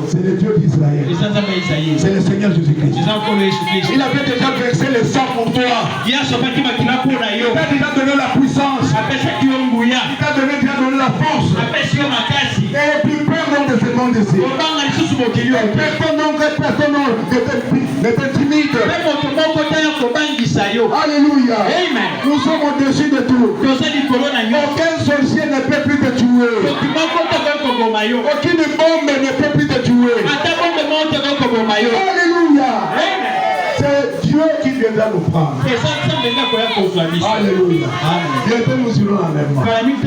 C'est le Dieu d'Israël. C'est le Seigneur Jésus-Christ. Il avait déjà versé le sang pour toi. Il t'a déjà donné la puissance. Il t'a déjà donné la force. Et plus peur donc de ce monde ici. Personne n'était timide. Alléluia. Amen. Nous sommes au-dessus de tout. Aucun sorcier ne peut plus te tuer. Aucune bombe ne peut plus te tuer. Alléluia. C'est Dieu qui viendra nous prendre. Alléluia. Bientôt nous irons en Allemagne. Et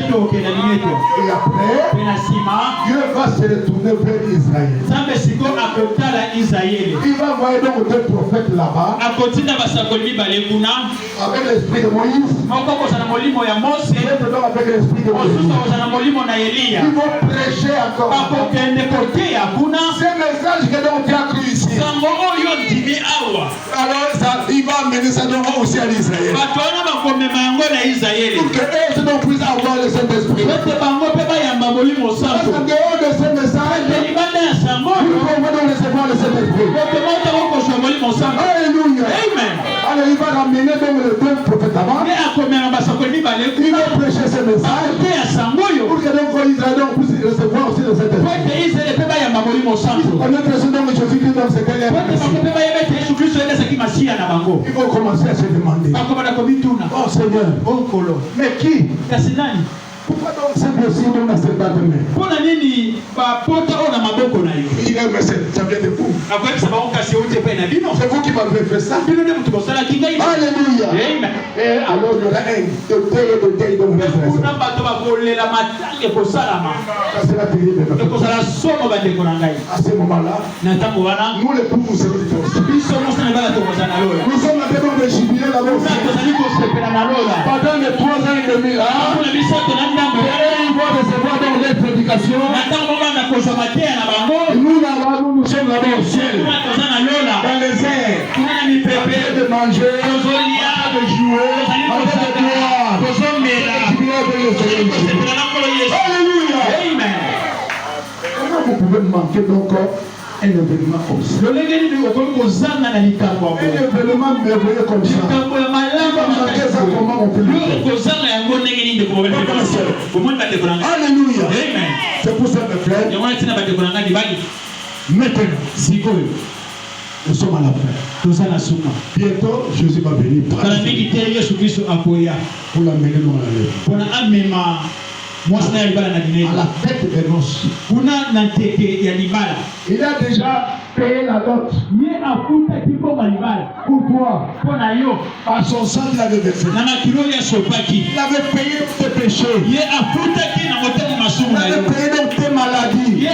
après, Dieu va se retourner vers Israël. Il va envoyer donc 2 prophètes là-bas. Avec l'esprit de Moïse. Avec l'esprit de Élie. Ils vont prêcher encore. C'est le message que donc tu as cru ici. Alors ça, il va amener ça donc aussi à l'Israël. Pour que eux donc puissent avoir le Saint-Esprit. Parce qu'en dehors de ce message, ils vont donc recevoir le Saint-Esprit. Alléluia. Amen. Alors il va ramener donc les 2 prophètes avant. Il va prêcher ce message. Pour que donc Israël puisse recevoir aussi le Saint-Esprit. Connaître ce nom de Jésus-Christ dans ce qu'elle est. Il faut commencer à se demander. Oh Seigneur, mais qui? Pourquoi donc c'est possible dans cette bande de main? Il est, mais ça vient de vous. C'est vous qui m'avez fait ça. Alléluia. Et alors il y aura un de deuil dans mon Israël. Ça sera terrible. À ce moment-là, nous les poux, nous serons détruits. Nous sommes en train de jubiler là-bas. Pendant les 3 ans et demi là, ils vont recevoir donc les prédications. Nous là-bas, nous sommes là-bas au ciel. Dans les airs. En train de manger, en train de jouer, en train de boire. Alléluia. Amen. Comment vous pouvez manquer donc un événement comme ça? Un événement merveilleux comme ça. Manquer ça, comment on peut le faire? Alléluia. C'est pour ça mes frères. Maintenant, nous sommes à la fin. Bientôt, Jésus va venir pour l'amener dans la lèvre. À la fête des noces. Il a déjà payé la dot. Pourquoi? Par son sang, il avait versé. Il avait payé tes péchés. Il avait payé donc tes maladies.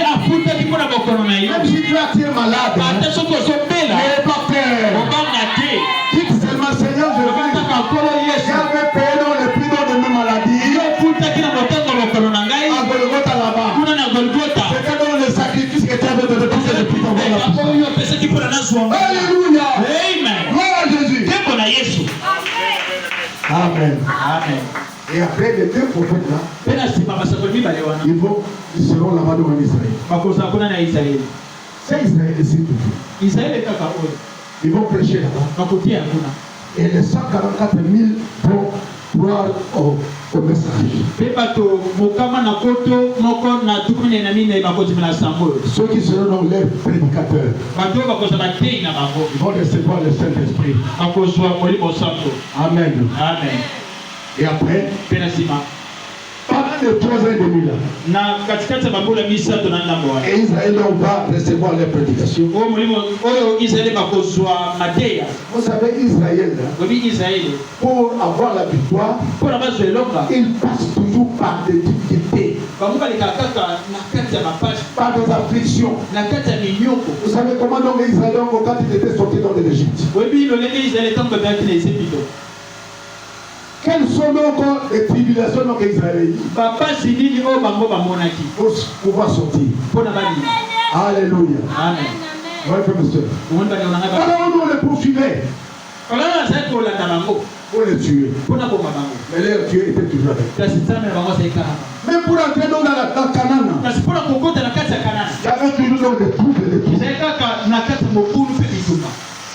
Même si tu es malade, n'aie pas peur. Dites seulement, Seigneur, je veux. J'avais payé dans le prix de mes maladies. C'était dans le sacrifice que tu avais donné pour que je puisse envoyer la puissance. Alléluia. Gloire à Jésus. Amen. Et après les 2 prophètes là, ils seront là-bas devant Israël. C'est Israël ici toujours. Ils vont prêcher là-bas. Et les 144 000 vont croire au message. Ceux qui seront dans les prédicateurs, ils vont recevoir le Saint-Esprit. Amen. Et après, pendant les 3 ans et demi là, et Israël va recevoir les prédications. Vous savez, Israël, pour avoir la victoire, il passe toujours par des difficultés, par des afflictions. Vous savez comment donc Israël, quand il était sorti dans l'Égypte, quelles sont donc les tribulations donc Israël pour pouvoir sortir? Alléluia. Amen. Oui, frère, monsieur. Alors nous les poursuivait pour les tuer. Mais les tuer étaient toujours avec. Mais pour entrer dans la Canaan, il y avait toujours donc des troupes et des troupes.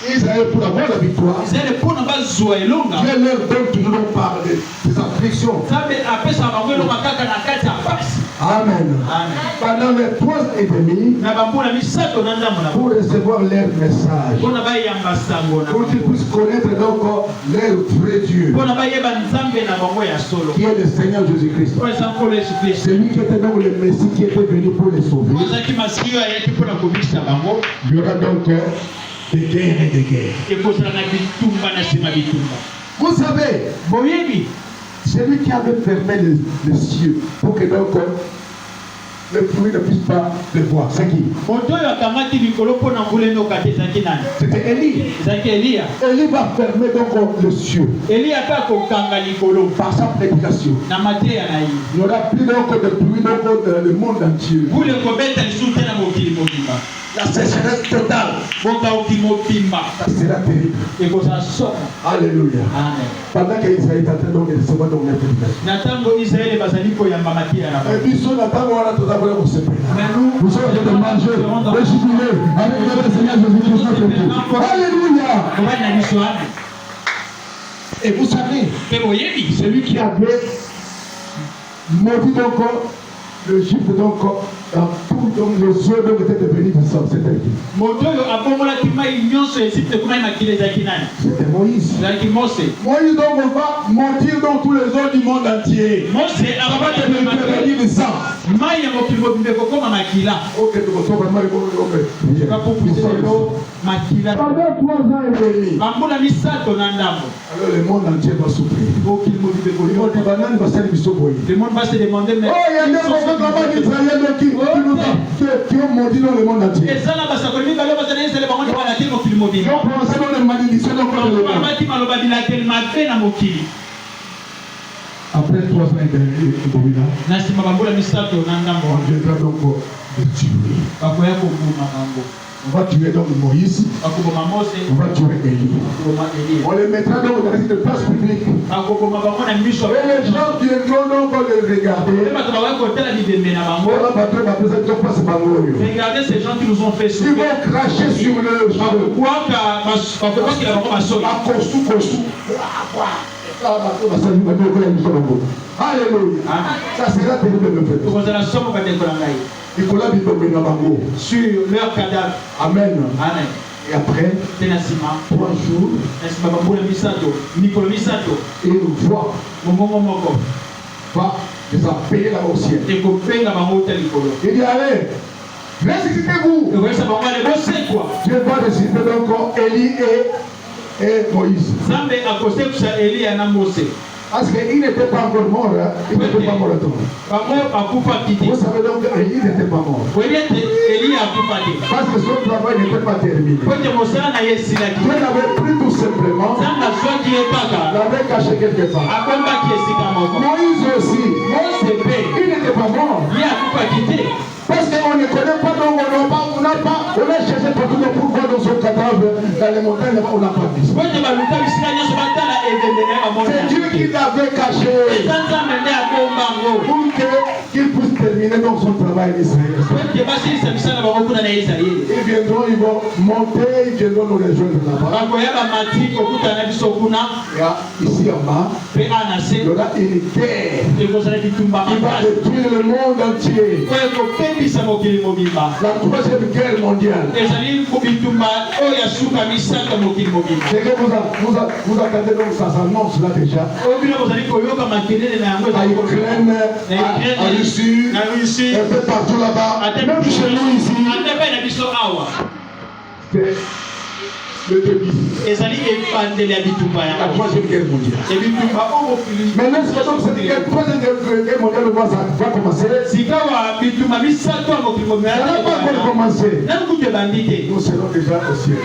Israël, pour avoir la victoire, Dieu leur donne toujours par des afflictions. Amen. Pendant les 3 ans et demi, pour recevoir leur message, pour qu'ils puissent connaître donc leur vrai Dieu, qui est le Seigneur Jésus-Christ. C'est lui qui était donc le Messie qui était venu pour les sauver. Il y aura donc des guerres et des guerres. Vous savez, c'est lui qui avait fermé les cieux pour que donc le pluie ne puisse pas le voir. C'est qui? C'était Élie. Élie va fermer donc le cieux par sa prédication. Il n'y aura plus donc de pluie dans le monde entier. La sécheresse totale. Ça sera terrible. Alléluia. Pendant que Israël est en train de recevoir donc les prédications. Et puis sur la table, on a tout d'abord pour se payer. Nous sommes en train de manger, de jubiler avec le Seigneur Jésus-Christ. Alléluia. Et vous savez, celui qui avait maudit donc l'Égypte donc dans tout donc les yeux donc étaient devenus du sang. C'était qui? C'était Moïse. Moïse donc va mentir dans tous les hommes du monde entier. Ça va devenir du sang. Maya mokili mobimba ekokoma makila. Ok, tu vas sauver mal le Makila. Pendant 3 ans et demi. Bambula misato na ndambo. Alors le monde entier va souffrir. Le monde va se demander mais. Oh, il y a des Israéliens qui ont maudit dans le monde entier. Et ça là basa ko linga lo basa na Israël bango ba na te mokili mobimba. Donc on sait dans les malédictions donc on le voit. Après 3 ans et demi, on viendra donc de tuer. On va tuer donc Moïse. On va tuer Élie. On les mettra donc dans une place publique. Et les gens qui viendront donc les regarder. Regardez ces gens qui nous ont fait souffrir. Ils vont cracher sur le Alléluia. Ça sera terrible. Sur leur cadavre. Amen. Amen. Et après 3 jours, une voix va les appeler là au ciel. Il dit allez, ressuscitez-vous. Dieu va ressusciter donc Élie et Moïse. Parce qu'il n'était pas encore mort, hein? Il n'était pas mort à tout. Vous savez donc qu'Élie n'était pas mort. Parce que son travail n'était pas terminé. Dieu l'avait pris tout simplement, l'avait caché quelque part. Moïse aussi, il n'était pas mort. Parce qu'on ne connaît pas, donc on a cherché partout pour voir dans son cadavre, dans les montagnes, on n'a pas vu. C'est Dieu qui l'avait caché pour qu'il puisse terminer donc son travail en Israël. Ils viendront, ils vont monter, ils viendront nous rejoindre là-bas. Et ici en bas, il y aura une guerre qui va détruire le monde entier. La 3e guerre mondiale. C'est que vous attendez donc ça s'annonce là déjà. À Ukraine, à Russie, un peu partout là-bas. Même chez nous ici. C'est le début. La 3e guerre mondiale. Maintenant, c'est donc cette guerre, 3e guerre mondiale va commencer. Ça n'a pas encore commencé. Nous serons déjà au ciel.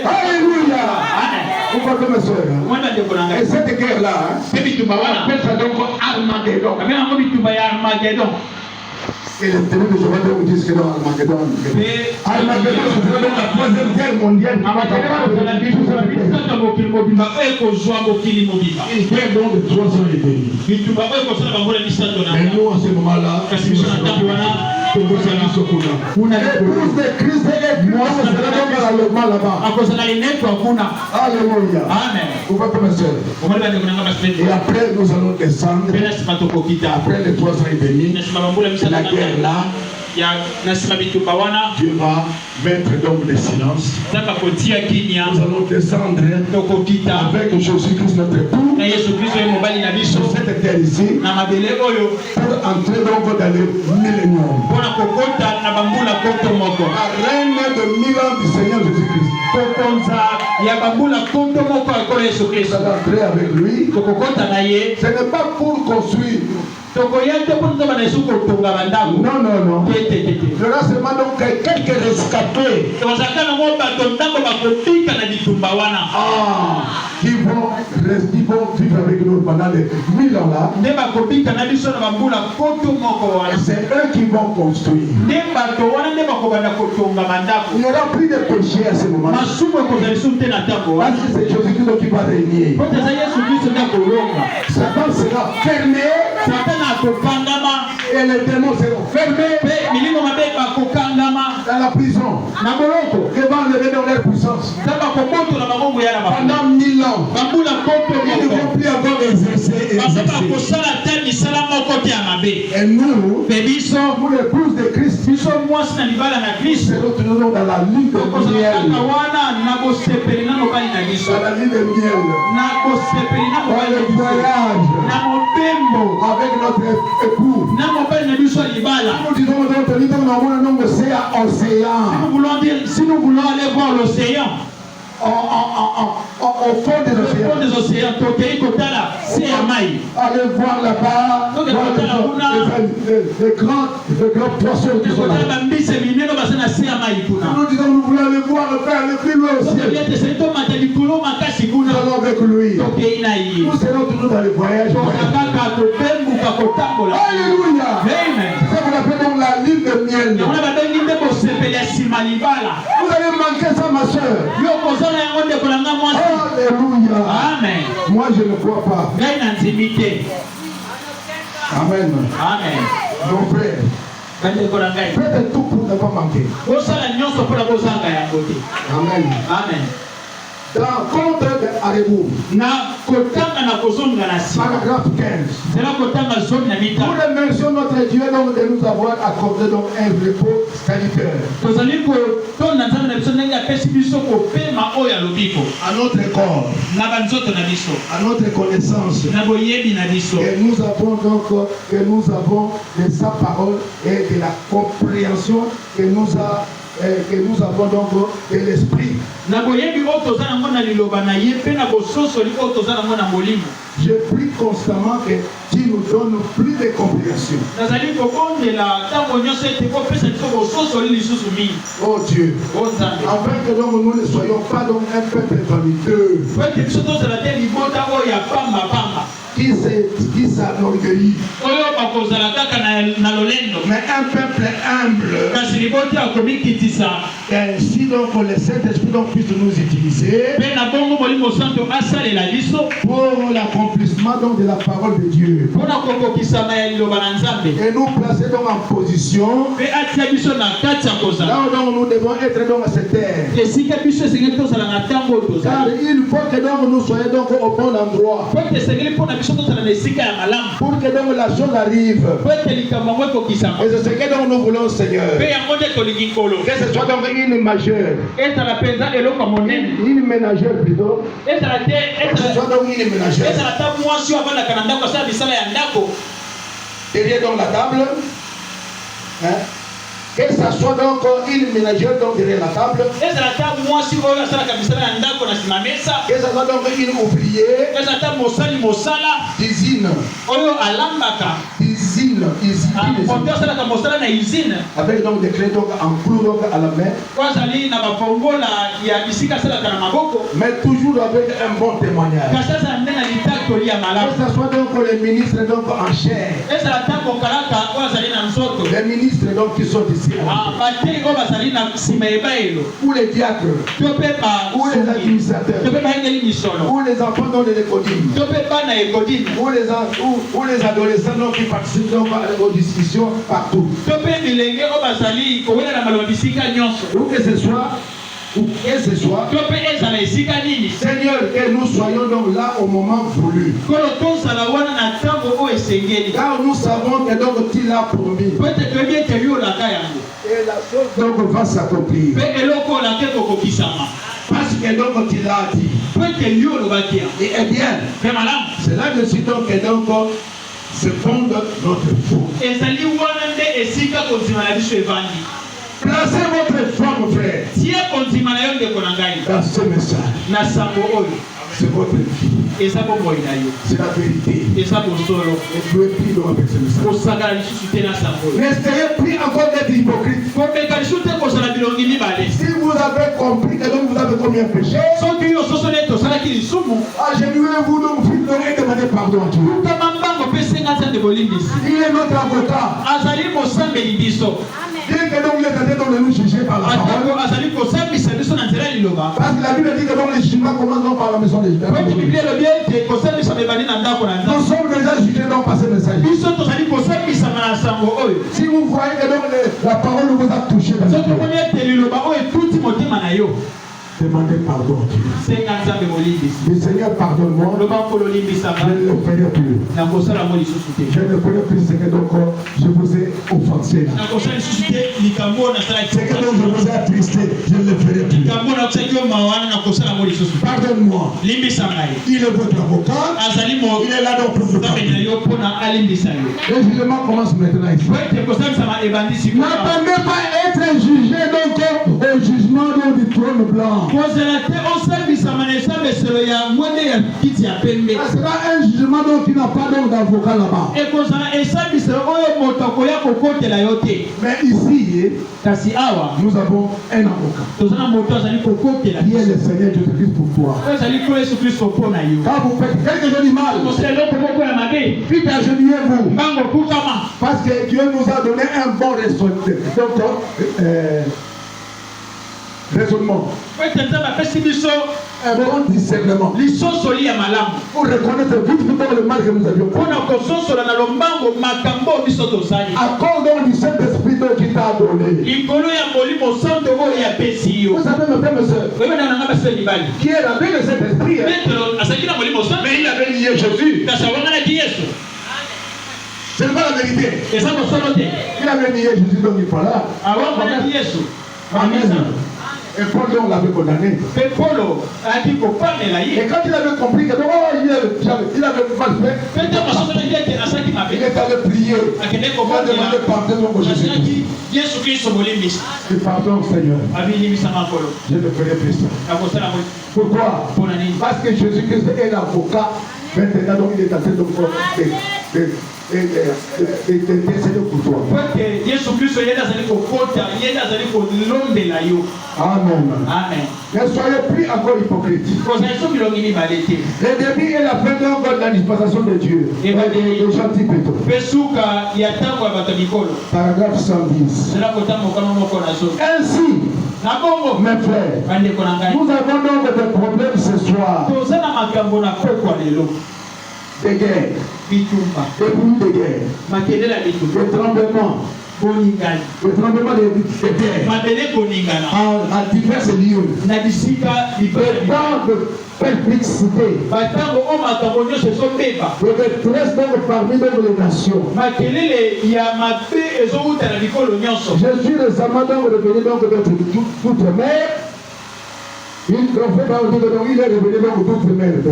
Alléluia. Vous comprenez mes soeurs. Et cette guerre-là, on appelle ça donc Armageddon. Et les ténèbres de Jéhovah nous disent que dans Armageddon, Armageddon, c'est la 3e guerre mondiale. Une guerre donc de 3 ans et demi. Mais nous, en ce moment-là, l'épouse de Christ est moi, c'est là-bas là-bas. Alléluia. Amen. Vous voyez mes soeurs. Et après, nous allons descendre. Après les 3 ans et demi, la guerre là, Dieu va mettre donc le silence. Nous allons descendre avec Jésus-Christ notre époux sur cette terre ici pour entrer donc dans le millénium. La reine de 1000 ans du Seigneur Jésus-Christ. Nous allons entrer avec lui. Ce n'est pas pour construire. Non. Il y aura seulement donc quelques rescapés qui vont vivre avec nous pendant les 1000 ans là. Et c'est eux qui vont construire. Il n'y aura plus de péché à ce moment. Parce que c'est Jésus-Christ qui va régner. Satan sera fermé. Et les démons seront fermés dans la prison. Et vont enlever dans leur puissance. Pendant 1000 ans, ils ne vont plus avoir exercé. mabe. Et nous, Pe biso nous l'épouse de Christ, biso mwasi na libala na Kristo. nous toujours dans la ligne de miel. Kaka wana na bosepeli na mobali na biso. Dans la ligne de miel. Na bosepeli na Dans mobali na le biso. voyage Na mobembo avec notre époux. na mobali na biso ya libala. Nous disons notre livre dans le nom de océan. Si nous voulons aller voir l'océan, Au fond des le fond océans. des océans, tokei kotala se ya mai. Allez voir là-bas, Donc, les grands poissons qui sont là. Kotala bambise mineno basa na se ya mai kuna. Nous disons, nous voulons aller voir le Père le plus loin au ciel. Tokei te to mata likolo makasi Nous kuna. allons avec lui. Tokei na yi. Nous serons toujours dans les voyages. Kaka tobembuka kotambola. Alléluia. Amen. C'est ça qu'on appelle donc la ligne de miel. Yango na babengi nde bosepeli ya nsima libala. Vous allez manquer ça, ma soeur. Yo kozala yango ndeko na nga mwasi. Alléluia. Amen. Moi, je ne crois pas. Ngai na ndimi te. Amen. Amen. Mon frère, Bandeko na ngai. faites tout pour ne pas manquer. Kosala nyonso mpona kozanga yango te. Amen. Amen. Dans contre Areboum, Na kotanga na kozonga na nsima. paragraphe 15. Zela kotanga zomi na Nous mitano. remercions notre Dieu donc de nous avoir accordé donc un repos salutaire Tozali kotonda nzambe na biso ndenge apesi biso kopema oyo alobiko. à notre corps, Na banzoto na biso. à notre connaissance. Na boyebi na biso. Et nous avons donc de sa parole et de la compréhension que nous avons donc de l'esprit. Na boyebi oyo toza nango na liloba na ye mpe na bososoli oyo toza nango na molimo. Je prie constamment que tu nous donnes plus de compréhension. Nazali kobondela ntango nyonso ete kopesa biso bososoli lisusu mingi. Oh Dieu, O Nzambe. afin que donc nous ne soyons pas donc un peuple vaniteux Po ete biso tozala te libota oyo ya pambapamba. qui s'enorgueillit, Oyo bakozala kaka na lolendo. mais un peuple humble. Kasi libota ya komikitisa. Ainsi donc le Saint-Esprit donc puisse nous utiliser Mpe na bongo molimo santo asalela biso pour l'accomplissement donc de la parole de Dieu. mpona kokokisama ya liloba na Nzambe. Et nous placer donc en position Mpe atia biso na kati ya kozala. là où donc nous devons être donc à cette terre. Esika biso esengeli tozala na ntango oyo Car tozali. il faut que donc nous soyons donc au bon endroit Po ete esengeli mpona biso tozala na esika ya malamu. pour que donc la chose arrive. Po ete likambo yango ekokisama. Et c'est ce que donc nous voulons, Seigneur. Mpe yango nde tolingi nkolo. Que ce soit donc une majeure, Ezala mpenza eloko ya monene. une ménagère plutôt. Ezala te Que ce soit donc une ménagère. ezala ta mwasi oyo avandaka na ndako asala misala ya ndako. Derrière donc la table. Hein? Que ça soit donc une ménagère donc derrière la table. Ezala ta mwasi oyo asalaka misala ya ndako na nsima mesa. Que ça soit donc une ouvrier Ezala ta mosali mosala d'usine. oyo alambaka. Usine. Oyo asalaka mosala na usine. Avec donc des clés donc en clou donc à la main. Oyo azali na bafongola ya bisika asalaka na maboko. Mais toujours avec un bon témoignage. Kasi azala nde na litatoli ya Que malamu. ce soit donc les ministres donc en chair. Ezala ta bokalaka oyo azali na nzoto. Les ministres donc qui sont ici. Bateli oyo bazali na nsima ebayelo. Ou les diacres. To mpe Ou les administrateurs. to mpe bayengeli misolo. Ou les enfants donc de l'écodime. To mpe bana ekodini. Ou les adolescents donc qui participent donc aux discussions partout. To mpe bilenge oyo bazali kowela na maloba bisika nyonso. Où que ce soit, to mpe ezala esika nini. Seigneur, que nous soyons donc là au moment voulu. Kolo tozala wana na ntango oyo esengeli. Car nous savons que donc tu l'as promis. Po ete toyebi ete yolaka yango. Et la chose donc va s'accomplir. Mpe eloko oyo lake kokokisama. Parce que donc tu l'as dit. Po ete yolobaki yango. Et eh bien, Mpe malamu. c'est là-dessus donc que donc se fonde notre foi. Ezali wana nde esika kondima na biso evandi. Placez votre foi, mon frère, Tia kondima na yo ndeko na ngai. dans ce message. Na sango oyo. C'est votre vie. Eza bomoi na yo. C'est la vérité. Eza bosolo. Et vous êtes pris donc avec ce message. Kosakala lisusu te na sango oyo. N'essayez plus encore d'être hypocrite. Komeka lisusu te kozala bilongi mibale. Si vous avez compris que donc vous avez commis un péché, Soki yo soso nde tosalaki lisumu. agenouillez-vous donc, et demandez pardon à Dieu. Kutama mbango mpe senga nzambe bolimbisi. Il est notre avocat. Azali mosambeli biso. Bien que donc vous êtes en train de nous juger par la Atako parole. azali kosambisa biso na nzela ya liloba. Parce que la Bible dit que donc les jugements commencent donc par la maison des Po ete juges. biblia elobi ete kosambisa mebali na ndako na Nous nzambe. sommes déjà jugés donc par ce message. Biso tozali kosambisama na sango oyo. Si vous voyez que donc la parole vous a touché dans Soki le omoni ete liloba oyo etuti motema na yo. Demandez pardon. Le Seigneur, pardonne-moi. Je ne le ferai plus. Je ne le ferai plus, Seigneur, donc je vous ai offensé. C'est que donc je vous ai attristé, je ne le ferai plus. Pardonne-moi. Il est votre avocat. Il est là donc pour vous pardonner. Le jugement commence maintenant ici. N'attendez pas être jugé donc au jugement donc du trône blanc. Ce sera un jugement donc qui n'a pas donc d'avocat là-bas. Mais ici, nous avons un avocat qui est le Seigneur Jésus-Christ pour toi. Quand vous faites quelque chose de mal, vite agenouillez-vous. Parce que Dieu nous a donné un bon raisonnement. Un bon discernement. Pour reconnaître vite le mal que nous avions fait. Accorde du Saint-Esprit qui t'a donné. Vous savez, mes frères et sœurs, qui est la paix de Saint-Esprit, mais il avait nié Jésus. Ce n'est pas la vérité. Il avait nié Jésus, donc il fallait. Amen. Et Paul donc l'avait condamné. Et quand il avait compris que il avait mal fait, il est allé prier. Il a demandé pardon au Jésus-Christ. Et pardon, Seigneur. Je ne ferai plus ça. Pourquoi? Parce que Jésus-Christ est l'avocat. Maintenant, donc, il est en train de pour toi. Amen. Ne soyez plus encore hypocrite. Le début et la fin de la dispensation de Dieu. Et de gentil plutôt. Paragraphe 110. Ainsi, mes frères, nous avons donc des problèmes ce soir. Des guerres, des bruits de guerre, des tremblements, le tremblement de guerre en diverses lieux, des temps de perplexité, de détresse donc parmi les nations. Je suis récemment donc revenu donc d'outre-mer. Il est revenu donc d'outre-mer. Et je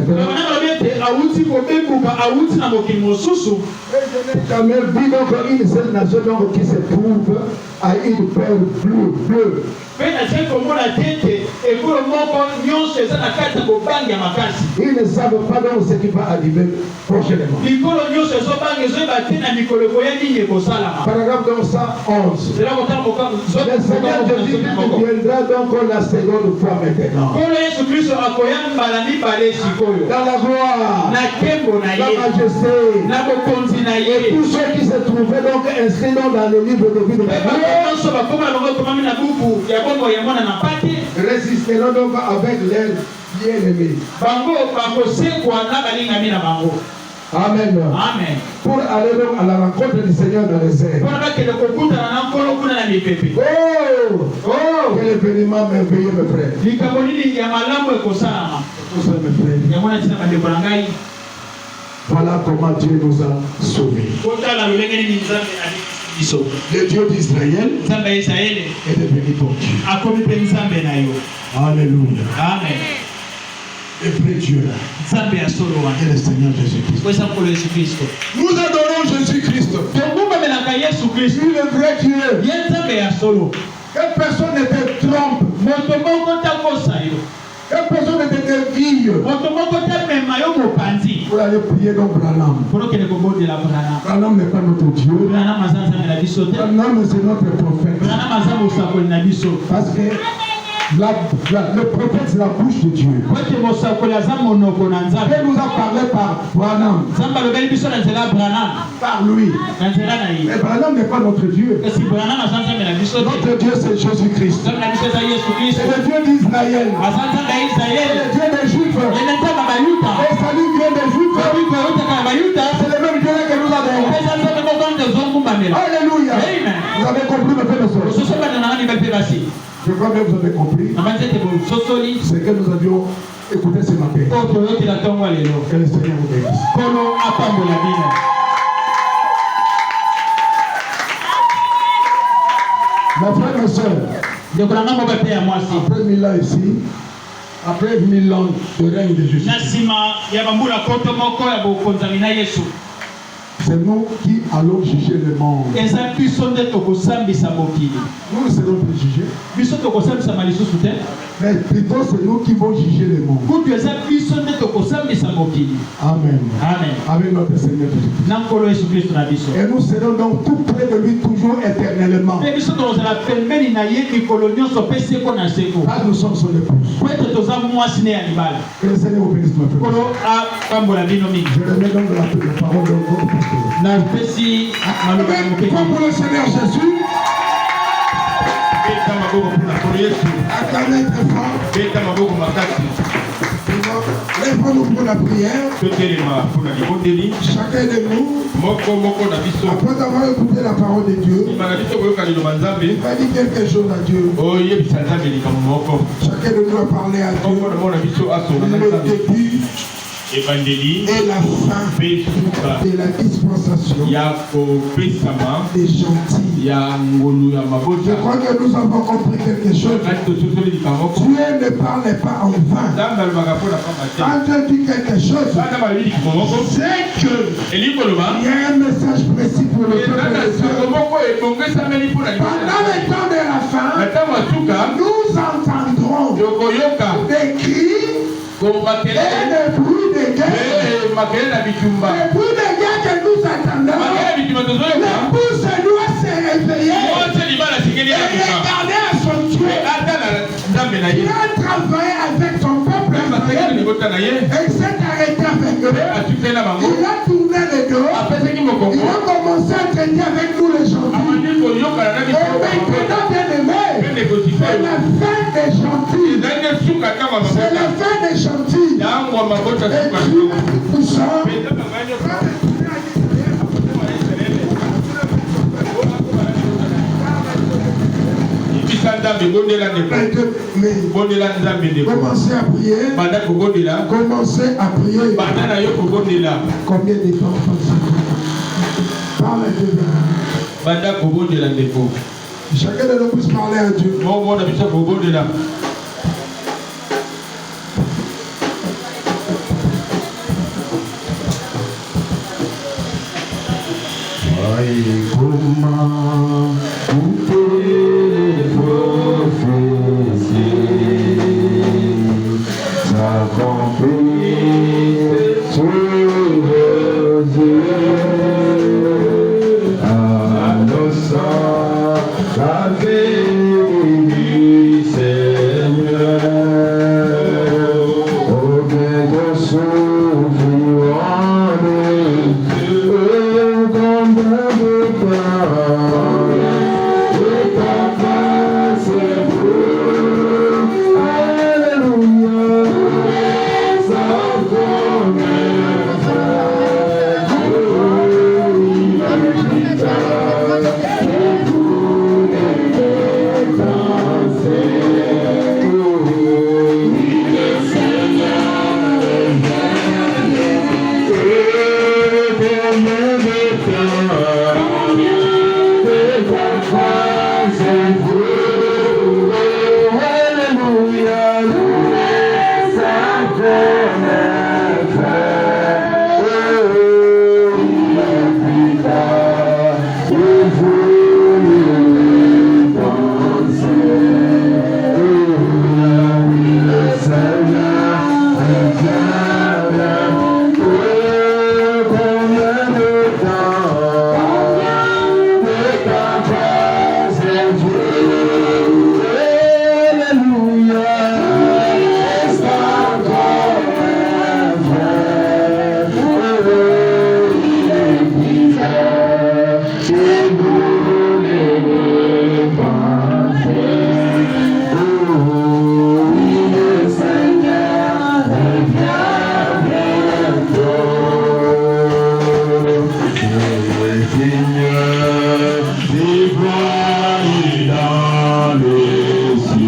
n'ai jamais vu donc une seule nation donc qui se trouve à une peur bleue. Ils ne savent pas donc ce qui va arriver prochainement. Paragraphe donc 111. Le Seigneur Jésus viendra donc la seconde fois maintenant. Dans la gloire, la majesté, et tous ceux qui se trouvaient donc inscrits dans le livre de vie de la résisteront donc avec leurs bien-aimés. Amen. Amen. Pour aller donc à la rencontre du Seigneur dans les airs. Oh, quel événement merveilleux, mes frères. Voilà comment Dieu nous a sauvés. Le Dieu d'Israël est devenu ton Dieu. Alléluia. Amen. Le vrai Dieu là, et le Seigneur Jésus-Christ. Nous adorons Jésus-Christ. Il est le vrai Dieu. Que personne ne te trompe. Que personne ne te dévie. Pour aller prier donc Branham. Branham n'est pas notre Dieu. Branham c'est notre prophète. Parce que le prophète c'est la bouche de Dieu. Dieu nous a parlé par Branham. Par lui. Mais Branham n'est pas notre Dieu. Notre Dieu c'est Jésus-Christ. C'est le Dieu d'Israël. C'est le Dieu des Juifs. Le salut vient des Juifs. C'est le même Dieu que nous avons. Alléluia. Vous avez compris, mes frères et sœurs. Je crois que vous avez compris. C'est que nous avions écouté ce matin. Que le Seigneur vous bénisse. Mes frères et sœurs, après 1000 ans ici, après 1000 ans de règne de Jésus, c'est nous qui allons juger le monde. Nous ne serons plus jugés. Mais plutôt c'est nous qui vont juger le monde. Amen. Amen. Avec notre Seigneur Jésus. Et nous serons donc tout près de lui toujours éternellement. Car nous sommes son épouse. Que le Seigneur vous bénisse, ma frère. Je remets donc la parole de votre pasteur. Comme pour le Seigneur Jésus, acclamez très fort. Lève-nous pour la prière. Chacun de nous, après avoir écouté la parole de Dieu, va dire quelque chose à Dieu. Chacun de nous a parlé à Dieu. Le début et la fin de la dispensation des gentils. Je crois que nous avons compris quelque chose. Dieu ne parlait pas en vain. Quand Dieu dit quelque chose, c'est que il y a un message précis pour le peuple de Dieu. Pendant le temps de la fin, nous entendrons des cris et le bruit de guerre. Le bruit de guerre que nous attendons, l'épouse doit se réveiller et regarder à son Dieu. Il a travaillé avec son peuple Israël et s'est arrêté avec eux. Il a tourné le dos. Il a commencé à traiter avec nous les gentils. Et maintenant, bien aimé, c'est la fin des gentils. C'est la fin des gentils. Et nous sommes. Commencez à prier. Commencez à prier. Combien de temps parlez de Dieu. Chacun de nous puisse parler à Dieu. Seigneur, déploie dans le ciel.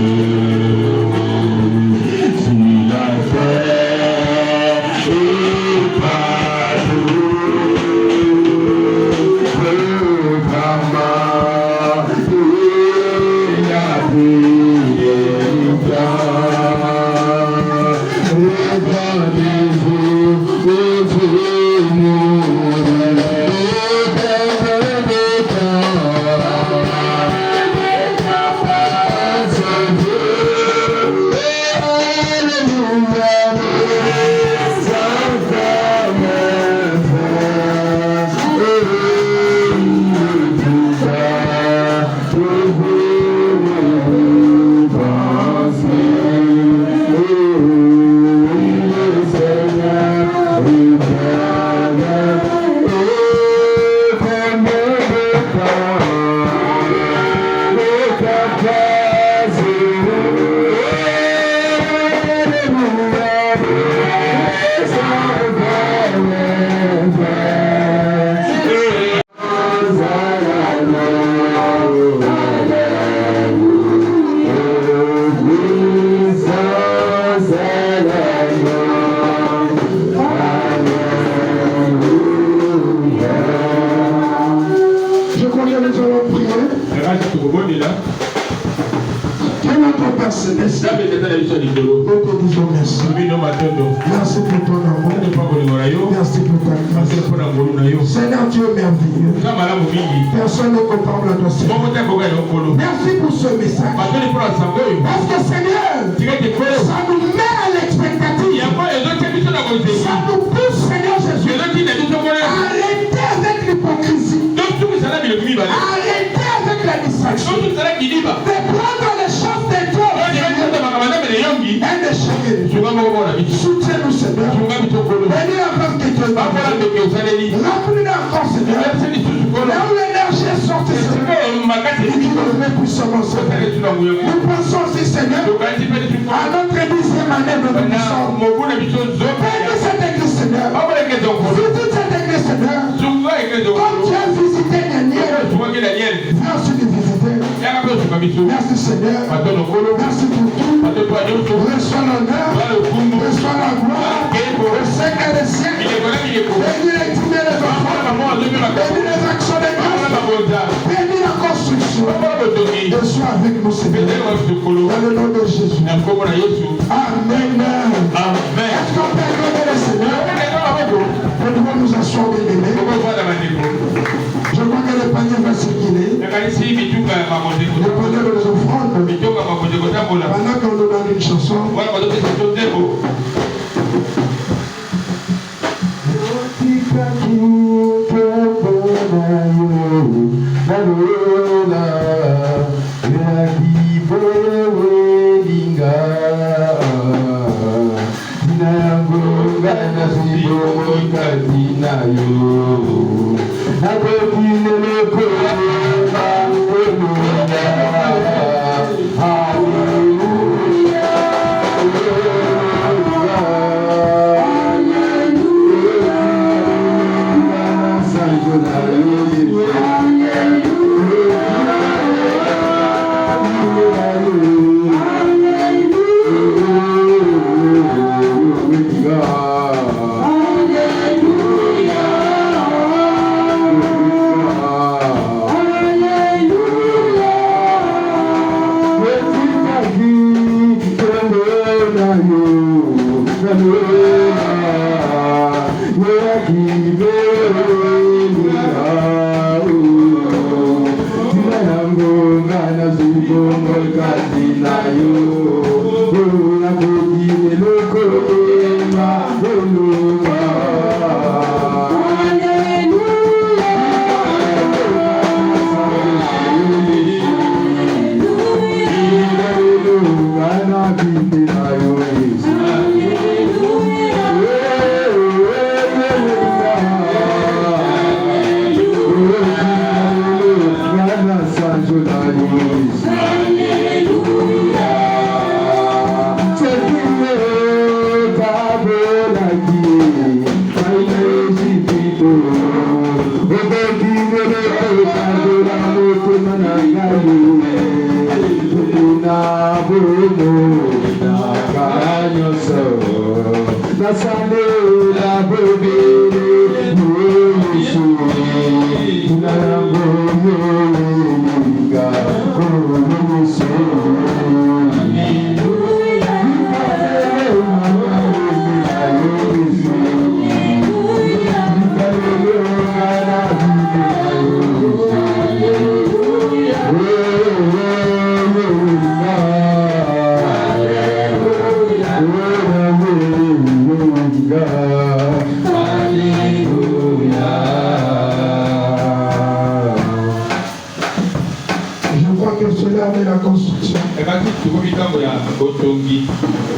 Que notre Père Céleste, nous te disons merci. Merci pour ton amour. Merci pour ta grâce. Seigneur Dieu merveilleux. Personne n'est comparable à toi, Seigneur. Merci pour ce message. Parce que Seigneur, ça nous met à l'expectative. Ça nous pousse, Seigneur Jésus, à arrêter avec l'hypocrisie. Arrêter avec la distraction. De prendre les choses des toi et de changer. Soutiens-nous, Seigneur. Bénis la femme qui te donne. Remplis-la encore, Seigneur. Là où l'énergie est sortie, Seigneur. Utilise-les puissamment, Seigneur. Nous pensons aussi, Seigneur, à notre 10e année de mission. Bénis cette église, Seigneur. Visite cette église, Seigneur. Comme tu as visité Daniel, viens aussi nous visiter. Merci, Seigneur. Merci pour tout. Reçois l'honneur. Reçois la gloire. Le Seigneur des siècles. Bénis les dîmes et les enfants. Bénis les actions des grâces. Bénis la construction. Et sois avec nous, Seigneur. Dans le nom de Jésus. Amen. Est-ce qu'on peut acclamer le Seigneur? Nous devons nous asseoir, bien-aimés. Je crois que le panier va circuler. Le panier de les offrandes. Pendant qu'on nous donne une chanson.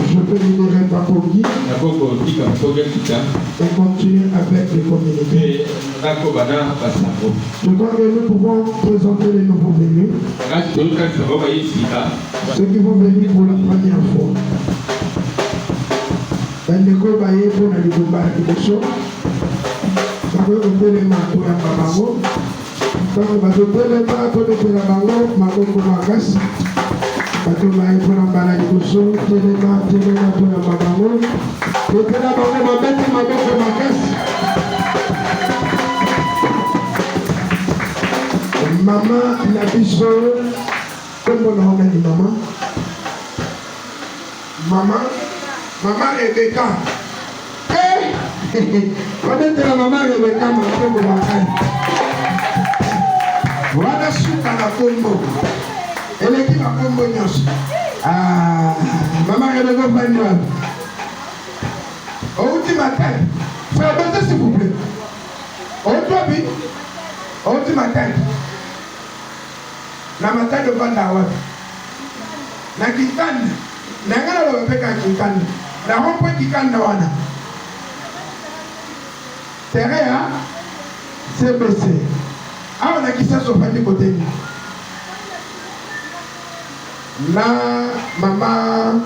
Je peux libérer par Kongi et continuer avec les communautés. Je crois que nous pouvons présenter les nouveaux venus, ceux qui vont venir pour la première fois. Bandeko baye pour la libomba la liboso. Ça veut dire les matos à Babango. Quand on va doter les matos de la Babango, Makoko Magas. Bato baye pour la balade liboso. Téléma pour la Babango. Et que la Babango va mettre Makoko Magas. Maman Nabiso Comment on a dit maman? Maman Rebecca. On est de la maman Rebecca, ma femme. Voilà ce qu'on a combo. Elle est qui ma combo nyos. Ah, maman Rebecca va nous. Au ultime taille. Frère, baissez s'il vous plaît. Au ultime taille. Na matai de banda wa. Na kitanda. Na ngala lo peka kitanda. Na hompo kitanda wana. Terea CBC. Ah, on a qui ça sur le côté. Na maman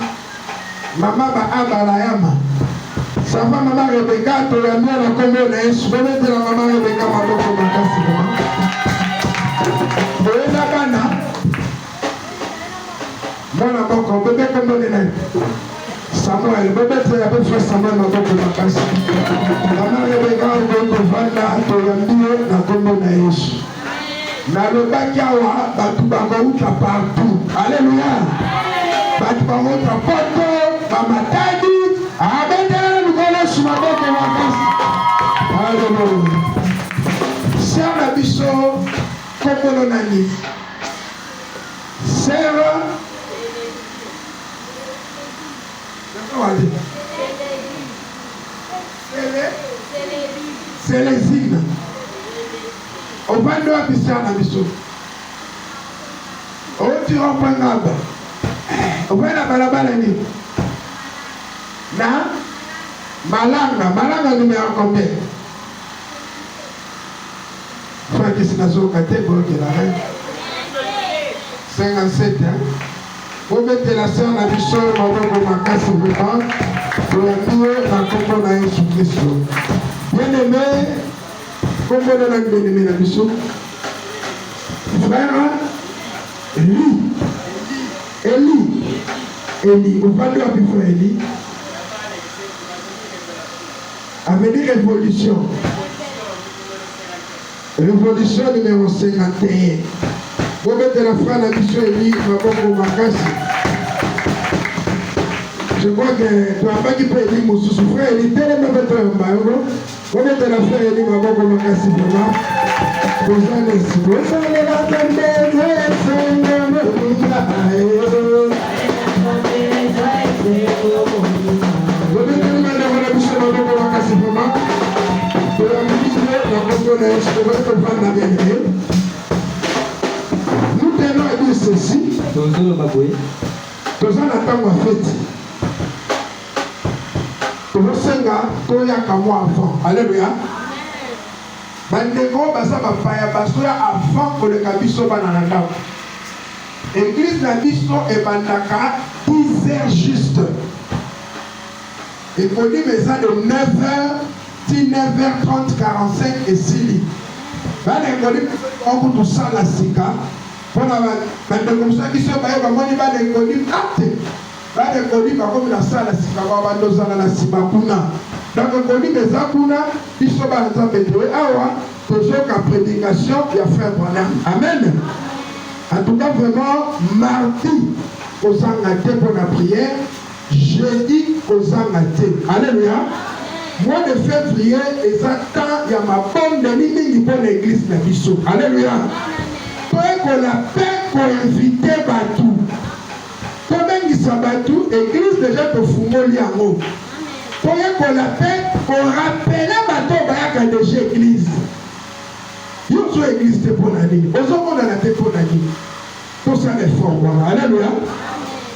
ba abalayama. Ça va maman Rebecca to la mère la combo na Yesu. Je vais dire la maman Rebecca maboko makasi maman. Boyena bana. Mwana boko bébé combo na Samuel, bébé c'est avec frère Samuel maboko makasi. Maman Rebecca boko vanda to la mère la combo na Yesu. Na le bakiawa batu bakouta partout. Alléluia. Batu bakouta partout. Mamatadi. Amen. Nous connaissons ma bête de vacances. Alléluia. Sœur Nabiso, comme on a dit. Sœur. C'est les signes. On va nous appuyer à Nabiso. On tire un point d'arbre. On va la balabala. Na malanga numéro combien? Frère qui s'est caté pour que la reine 57 hein. Vous mettez la sœur la mission pour ma casse vraiment pour la tour la combo na Jésus Christ. Bien aimé, comment on a bien aimé la mission? Frère Eli, on va lui appeler frère Eli. Amener révolution. Révolution numéro 51. Vous mettez la frère la mission Eli, je crois que tu n'as pas qui peut Eli, mon sous-frère Eli, tellement de temps. Vous mettez la frère Eli, ma bonne Makassi, vraiment. Vous allez la nous tenons à dire ceci. Nous attendons en fait. Nous sommes avant. Alléluia. Avant que le cabisso banananda. L'église Nabiso et Bandaka 10 heures juste. Et pour dire mais ça de 9h, 19h30, 45 et 6 lits. On peut tout ça la sika. Pour la comme ça qui se paye, on va les colis actés. Va les colis comme la salle la sika, on va nous aller la sima kuna. Donc on colis mais ça kuna, ils sont pas en train de jouer. Ah toujours qu'à prédication, il y a frère Branham. Amen. En tout cas, vraiment, mardi, aux angatés pour la prière, jeudi, aux angatés. Alléluia. Mois de février, exactement, il y a ma bonne demi pour l'église de Bissot. Alléluia. Pour qu'on appelle, pour inviter Batou. Pour même qu'ils sont Batou, l'église déjà pour Fumoli en haut. Pour qu'on appelle, pour rappeler Batou, il y a déjà église. Nous sommes l'église de Bonani. Nous sommes dans la tête de Bonani. Tout ça est fort. Alléluia.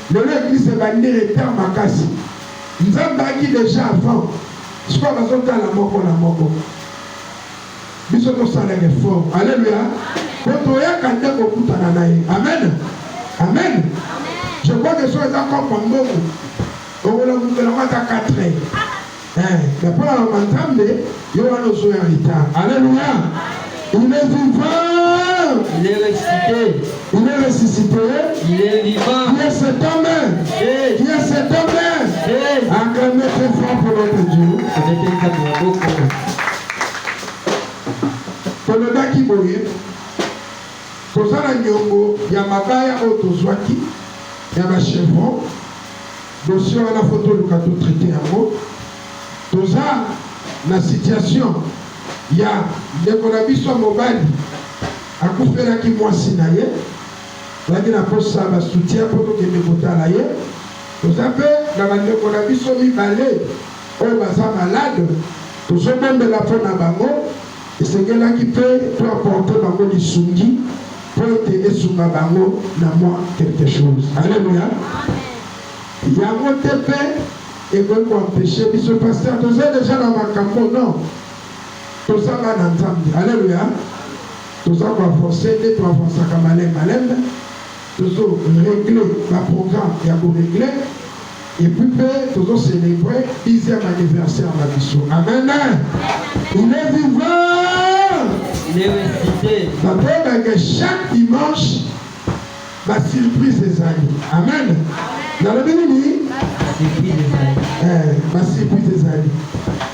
L'église de Bandi est terme à Kassi. Nous avons bâti déjà avant. Je crois que nous sommes dans la mort. Nous sommes dans le fort. Alléluia. Amen. Amen. Je crois que ce soit encore pour nous. On va nous faire 4 heures. Mais pour la m'entendre, il y aura nos soins en retard. Alléluia. Il est vivant. Il est ressuscité. Il est ressuscité. Il est vivant. Qui est cet homme? Hey. Qui est cet homme? Hey. Acclamez très fort pour notre Dieu. Pour le gars qui mourit, tozala nyongo ya mabaya oyo tozwaki ya bachevron dossier wana foto luka totraite yango. Toza na situation ya ndeko na biso mobali akufelaki mwasi na ye zalaki na posa basoutien mpo tokende kotala ye. Toza mpe na bandeko na biso mibale oyo baza malade tozobombela mpo na bango esengelaki mpe to apporte bango lisungi mpo ete esunga bango na mwa quelque chose. Alléluia. Yango te mpe ekoki koempêche biso paster toza deja na makambo non toza bana nzambe. Alléluia. Toza koavanse nde toavansaka malembe tozo régler baprogramme ya korégle et puis tozo célébrer 10e anniversaire na biso. Amen. Il est vivant. Il est ressuscité. Que chaque dimanche ma surprise des années. Amen. Dans le béni ma surprise des années.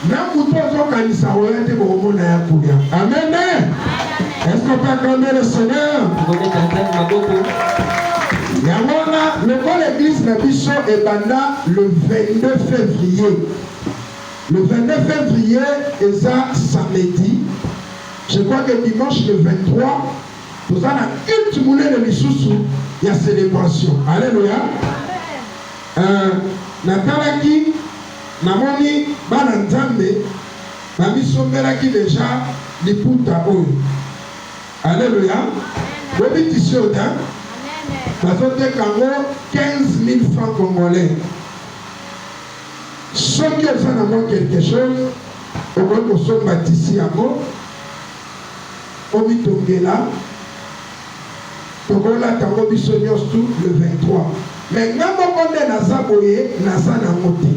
Na muto zokanisa oyete bomona ya kulia. Amen. Est-ce qu'on peut acclamer le Seigneur? Yamona, le col l'église na biso et banda le 22 février. Le 22 février est ça samedi. Je crois que dimanche le 23, nous avons une timoulée de l'Issoussou, il y a célébration. Alléluia. Natalaki, Namoni, Bananzambe, Mamiso Melaki déjà, Liputa Oyo. Alléluia. Bobi Tissota, Bazote Kango, 15 000 francs congolais. Ceux qui ont quelque chose, au moins qu'on soit bâtissé à moi, Omi Tongela, Togola Tango Bissonios tout le 23. Mais Namo Konde Nasa Boye, Nasa Namote.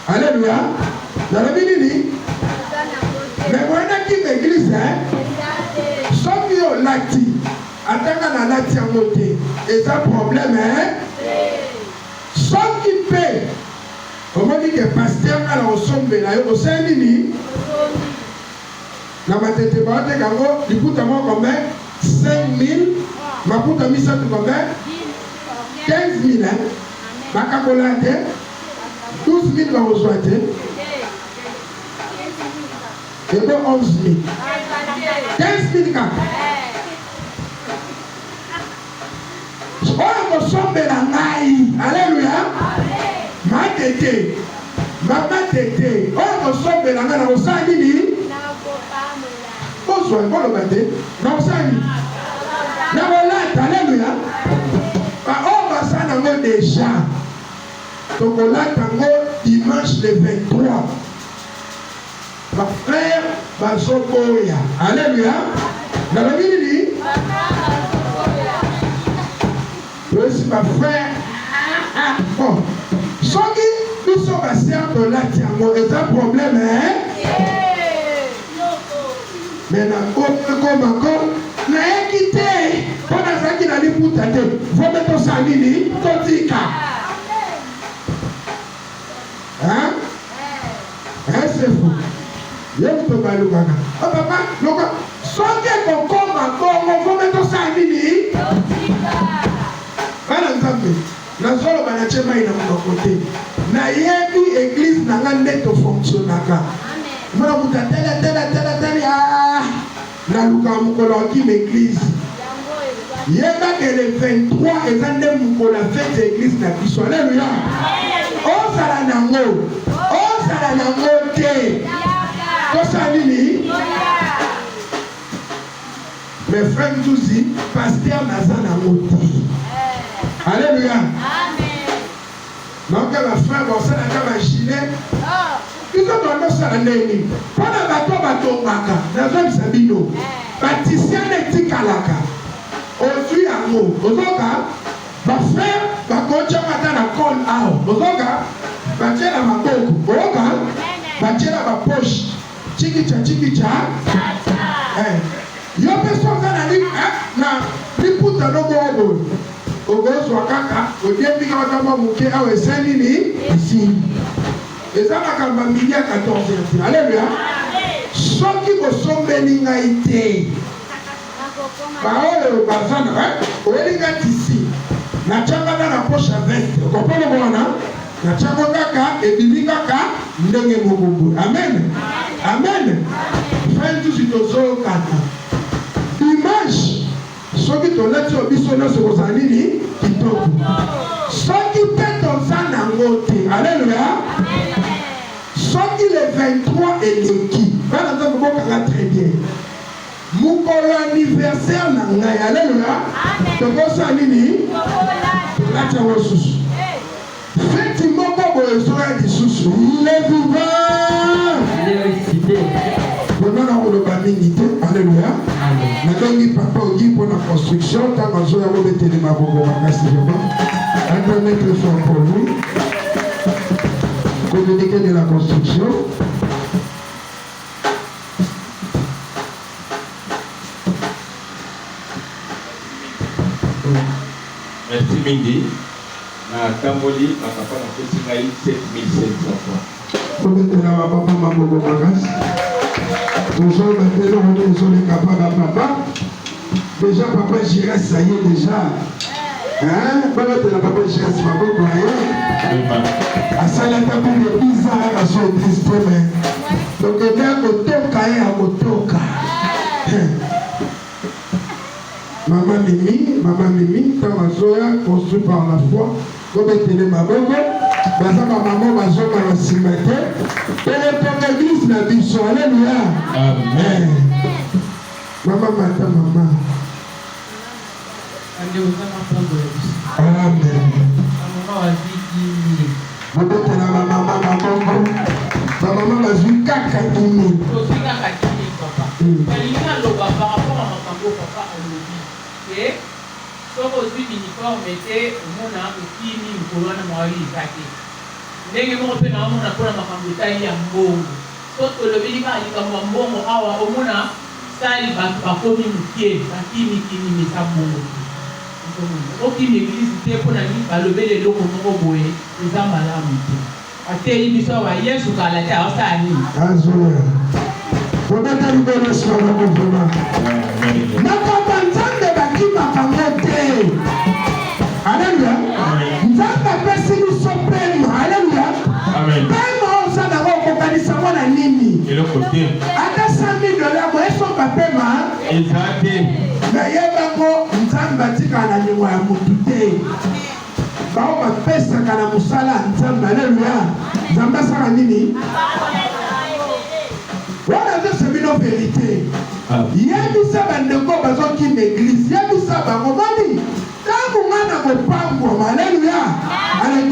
Alléluia. Dans le Bénini, mais voilà qui l'église, sauf que Lati, attends à la Lati à monter, et ça problème, sauf qu'il paie. Comment dit que pasteur à la sombre là, au Saint-Denis, na matete baote kango liputa mo combien 5 000 maputa misatu combien 15 000 hein bakakolate 12 000 bakozwate et bon 11 000 15 000 ka oyo kosombela ngai. Alléluia. Matete mama tete oyo kosombela ngai na kosala nini Bonsoir, bon le matin. Non, ça y est. Alléluia. On va ça dans déjà. Donc on l'a dimanche le 23. Ma frère, ma sokoya. Alléluia. Dans la vie, oui, ma frère. Bon. Soki, nous sommes passés de là, tiens, et un problème, hein? Mais comme encore, n'a quitté. Pour la qui n'a dit pour t'aider, vous mettez au salini, totika. Hein? C'est fou. Y'a vous te parler, Luka. Oh papa, Luka, soyez comme encore, vous mettez au salini, totika. Voilà un peu. Na solo banachema ina mkokote. Na yebi église na ngande to fonctionnaka. Mwana tela na luka mukolo ki l'église. Yeba que le 23 ezande mukolo fête église na biso. Alléluia. O sala nango. O sala nango te. To salini. Mes frères Touzi, pasteur Nazana Moti. Alléluia. Amen. Donc ma frère, bon ça n'a qu'à gilet. Ils ont donné ça à l'ennemi. Pendant bateau bateau maka, nazom sabino. Baptistien n'est kalaka. Aujourd'hui à mot. Ozoka, ma frère, ma coach matin na call out. Ozoka, batia la maboko. Ozoka, batia la poche. Chikicha. Yo personne na li na liputa no go. Ogos wakaka, odiemi kama muke awe seni ni ici. Ezama kama milia 14. Alléluia. Soki bosombeli ngaite. Baoyo bazana, oyelinga tisi. Na changa na poche à veste. Comprends le bon, hein? Na changa kaka, ebimi kaka, ndenge mokumbu. Amen. Amen. Frère, tout ce que kata. Image. Soki tolati obiso na sokoza nini kitoko. Soki pe tozana ngote. Alléluia. Soki le 23 eleki. Bana nzambe bokanga très bien. Mukolo anniversaire na ngai. Alléluia. Tokosa nini? Tolati yango susu. Feti moko boye soya lisusu. Il est vivant. Il est ressuscité. Pendant le baminité, alléluia. Nadongi papa ogi pour la construction, tant qu'on soit à remettre les maboko massivement. Un peu mettre fort pour lui. Communiquer de la construction. Merci Mingi. Na Tamboli, ma papa na pesi ngai 7700 francs. Remettre la papa maboko magas. Toujours maintenant on est sur les capables papa. Déjà papa j'irai ça y est déjà. Hein? Pas mettre la papa j'irai ça maboko rien. À ça la table de 10 ans à son instrument. Donc il y a un motoka et un motoka. Maman Mimi, quand ma soeur construit par la foi, comme était ma maman, ma maman m'a joué dans la cimetière, et le l'église n'a dit son alléluia. Amen. Maman, maman. Amen. Ma maman m'a joué caca dîner. Soko zwi uniforme te umona ukini mkolwana mwali kake ndenge moko pe na umona kona makambo tali ya mbongo soko lobeli ka likambo mbongo awa umona sali bakomi mukie bakini kini misa mbongo okini église te pona ni balobele loko moko boye eza malamu te ateli biso wa Yesu kala te awasani azoya Robeta libero sima mokoma. Makambo nzambe bakimaka ngo te. Alléluia. Nzambe apesi biso pema. Alléluia. Pema oza nango okokanisa ngo na nini? Ata $100,000 moyesoka pema. Nayeba ngo nzambe atikala na nyongo ya motu te. Bao bapesaka na mosala nzambe. Alléluia. Nzambe asala nini? Voilà, c'est une vérité. Il y a mis ça dans le corps, parce qu'il y a l'église. Il y a mis ça dans le corps. Quand on a un peu alléluia. Allez,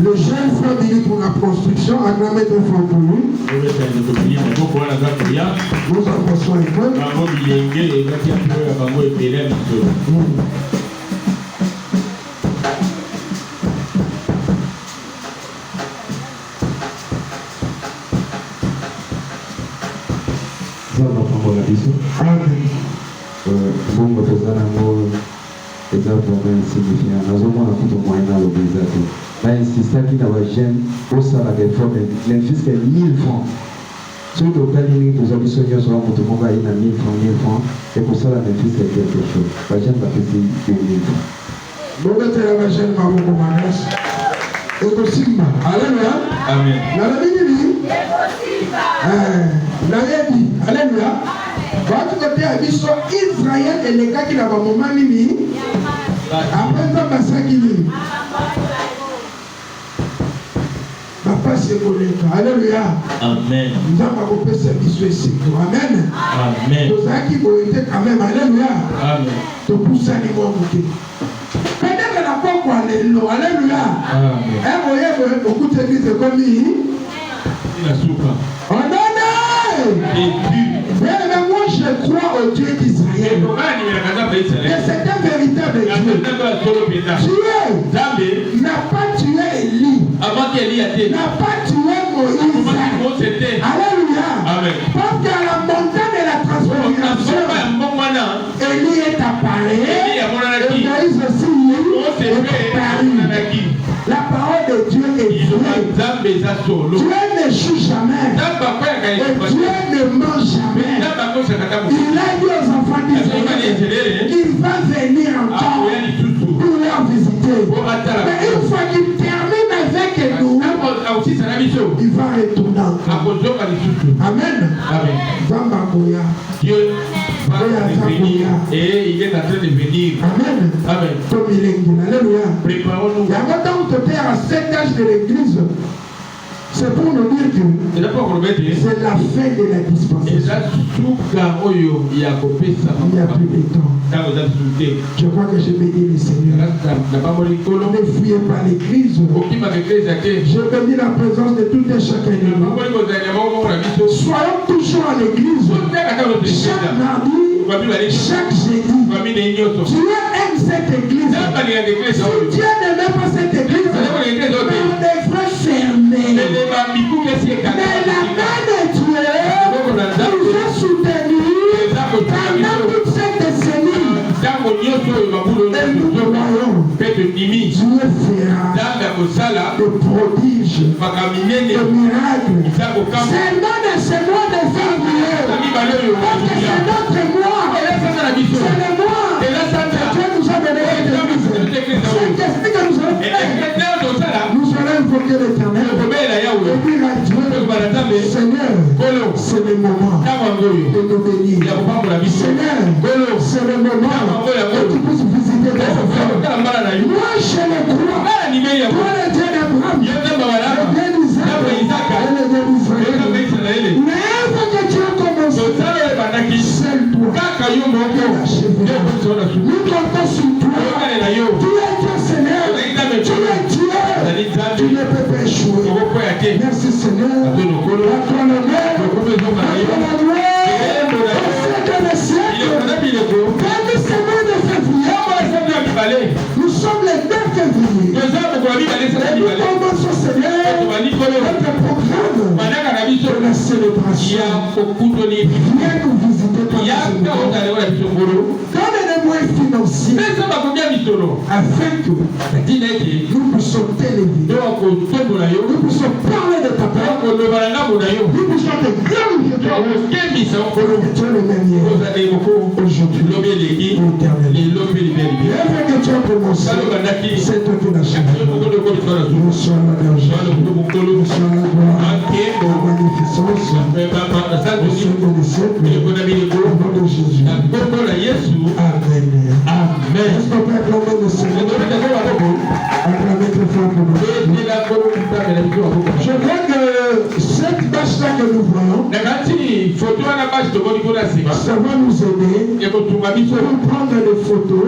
le jeune frère dit pour la construction, à grand mettre fort pour lui. Nous approchons un peu. Bongo tozana ngo eza vraiment insignifiant nazomona kuto moyen na l'obésité bainsistaki na bagene osala réforme l'infisque 1000 francs soki totali nini toza biso nyonso wa moto moko ayi na 1000 francs ekosala l'infisque quelque chose bagene bapesi 2000 francs bobetela bagene maboko makasi ekosimba alleluya nalobi nini nayebi alleluya Votre côté a dit soit Israël et les gars qui n'ont pas moment nini. Après ça, Basakini. Papa c'est connecté. Alléluia. Amen. Nous avons coupé ce bisou ici. Amen. Amen. Nous avons qui vont être quand même. Alléluia. Amen. Tu pousses à niveau bouquet. Peut-être qu'on n'a pas quoi l'élo. Alléluia. Amen. Et vous voyez, beaucoup d'églises comme il a souffert. Oh non, non. Mais moi je crois au Dieu d'Israël. Et c'est un véritable Dieu. Dieu n'a pas tué Élie. N'a pas tué Moïse. Alléluia. Parce qu'à la montagne de la transfiguration, Élie est apparu. Et Moïse aussi est apparu. La parole de Dieu est vraie. Dieu ne joue jamais. Dieu ne ment jamais. Il a dit aux enfants d'Israël qu'il va venir encore pour leur visiter. Mais une fois qu'il termine avec nous, il va retourner encore. Amen. Dieu va venir et il est en train de venir. Amen. Amen. Alléluia. Préparons-nous. Il y a longtemps où tu es à cet âge de l'église. C'est pour nous dire que c'est la fin de la dispensation. Il n'y a plus de temps. Je crois que je peux dire le Seigneur. Ne fuyez pas l'église. Je bénis la présence de tout et chacun de nous. Soyons toujours à l'église. Chaque mardi, chaque jeudi. Dieu aime cette église. Si Dieu n'aime pas cette église, on devrait fermer. Mais la main de Dieu nous a soutenus pendant toute cette décennie. Et nous voyons, Dieu fera des prodiges, des miracles. C'est le nom de ce mois de février. Parce que c'est notre mois. C'est le mois que Dieu nous a donné cette église. C'est qu'est-ce que nous allons faire? Nous allons invoquer l'Éternel. Et dire à Dieu, Seigneur, c'est le moment de nous bénir. Seigneur, c'est le moment que tu puisses visiter tes enfants. Moi, je le crois. Toi, le Dieu d'Abraham, le Dieu d'Isaac et le Dieu d'Israël. Mais que tu as commencé, seul toi, tu as achevé. Nous comptons sur toi. Tu es Dieu, Seigneur. Tu es Dieu. Tu ne peux pas échouer. Merci, Seigneur. À toi le maire. À toi la gloire. Au siècle des siècles. Béni ce mois de février. Nous sommes le 2 février. Et nous commençons, Seigneur, notre programme de la célébration. Viens nous visiter par les donne des moyens financiers afin que nous puissions téléviser, nous puissions parler de ta parole, nous puissions te glorifier. Tu es le même hier, aujourd'hui, l'éternel. Afin que tu as commencé, c'est toi qui l'as changé. Nous sommes la bergère, nous sommes la gloire, la magnificence, nous sommes les siècles, au nom de Jésus. Amen. Amen. Est-ce qu'on peut acclamer le Seigneur? Acclamer très fort pour nous. Je crois que cette bâche-là que nous voyons, ça va nous aider pour prendre des photos,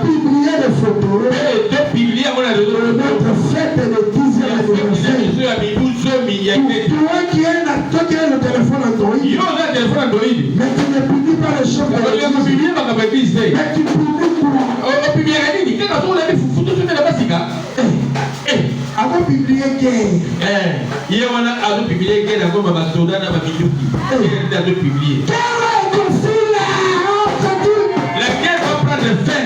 publier des photos de notre fête de 10e anniversaire. Toi qui as le téléphone Android, mais tu ne publies pas les choses de l'église. Mais tu publies quoi? Avant de publier guerre. Guerre la guerre va prendre fin.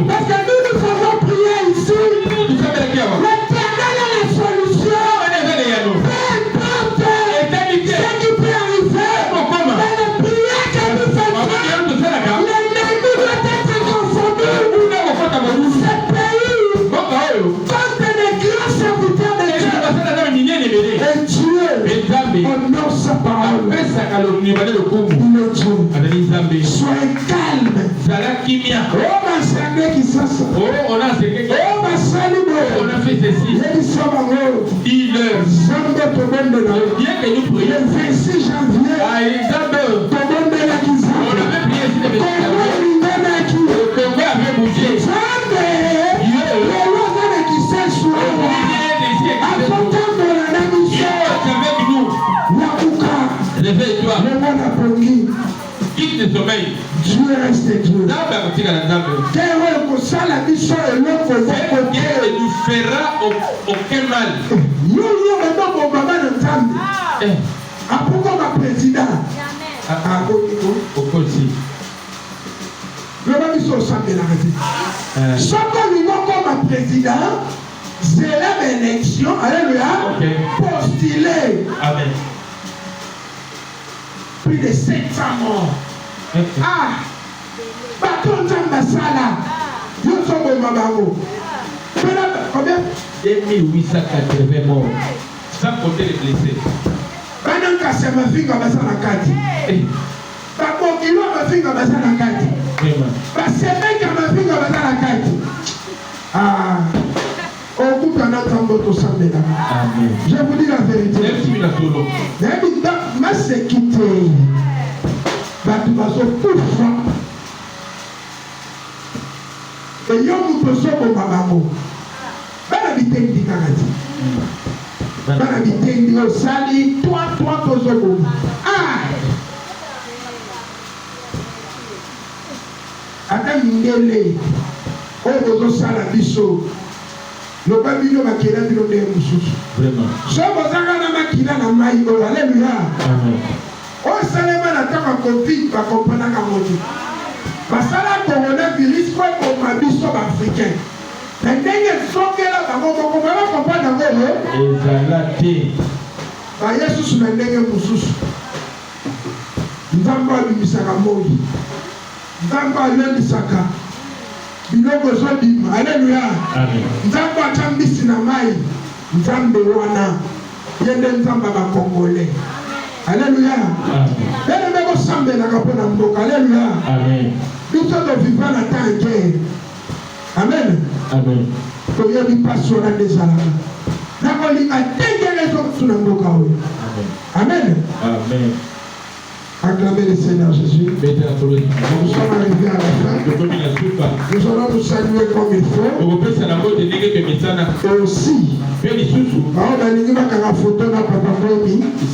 Parce que nous avons prié ici. L'Éternel est la solution. Peu importe ce qui peut arriver. Mais la prière que nous faisons, l'ennemi doit être confondu. Ce pays compte des grands serviteurs de Dieu. Et Dieu honore sa parole. Il est Dieu. Soyez calme. Oh, ma sangre qui s'assure. Oh, ma salibo. On a fait ceci. Dis-leur. Zambe te donne de la. Bien que nous prions. Le 26 janvier. À Zambe. Te donne de la Kiza. On avait prié ici de Congo avait bougé. Zambe. Le roi qui s'assure. Apportant de la mission. Avec nous. La Bouka. Réveille-toi. Le monde a promis. Quitte le sommeil. Dieu reste Dieu. La guerre ne nous fera aucun mal. Pourquoi ma président? Au côté. Le mission semble la réalité. Chaque fois ma président, c'est l'élection, alléluia, postulée. Amen. Plus de 700 morts. Ah, bateau Nzambasala, Dieu sommes mabango. Combien? 2880 morts. Sans compter les blessés. Maintenant, quand c'est ma fille qui va passer la carte. D'accord, il va ma fille qui va passer la carte. Parce que c'est ma fille qui va passer la carte. Ah, au bout d'un autre temps, votre sang est là. Amen. Je vous dis la vérité. Merci, ma sécurité. Batu baso kufa. Et yomu toso ko mabango. Bana bitendi kakati. Bana bitendi osali toi toso ko. Ah. Ata mindele. O bozo sala biso. Le babino makila bino de mususu. Vraiment. So bozanga na makila na mai o alléluia. Amen. O salema na taka Covid ba comprendre ka moti. Basala coronavirus quoi pour ma biso africain. Ndenge sokela bango ko ba comprendre ngo. Ezalate. Ba Yesu na ndenge mususu. Nzambo abimisaka moyi. Nzambo alendisaka. Biloko zobima. Alléluia. Amen. Nzambo atambisi na mai. Nzambe wana. Yende nzamba ba Congolais. Alléluia. Amen. Bébé sambe na kapona mboka. Alléluia. Amen. Nous sommes vivants en temps de guerre. Amen. Amen. Comme il y a des passions dans les alams. Nous avons les autres sur le mboka. Amen. Amen. Acclamez le Seigneur Jésus. Nous sommes arrivés à la fin. Nous allons nous saluer comme il faut. Et aussi,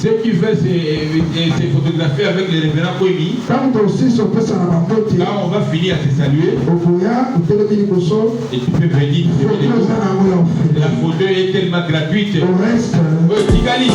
ceux qui veulent se photographier avec les révérends Koimi, là on va finir à se saluer. Et tu peux venir. La photo est tellement gratuite. Au reste, Kigali.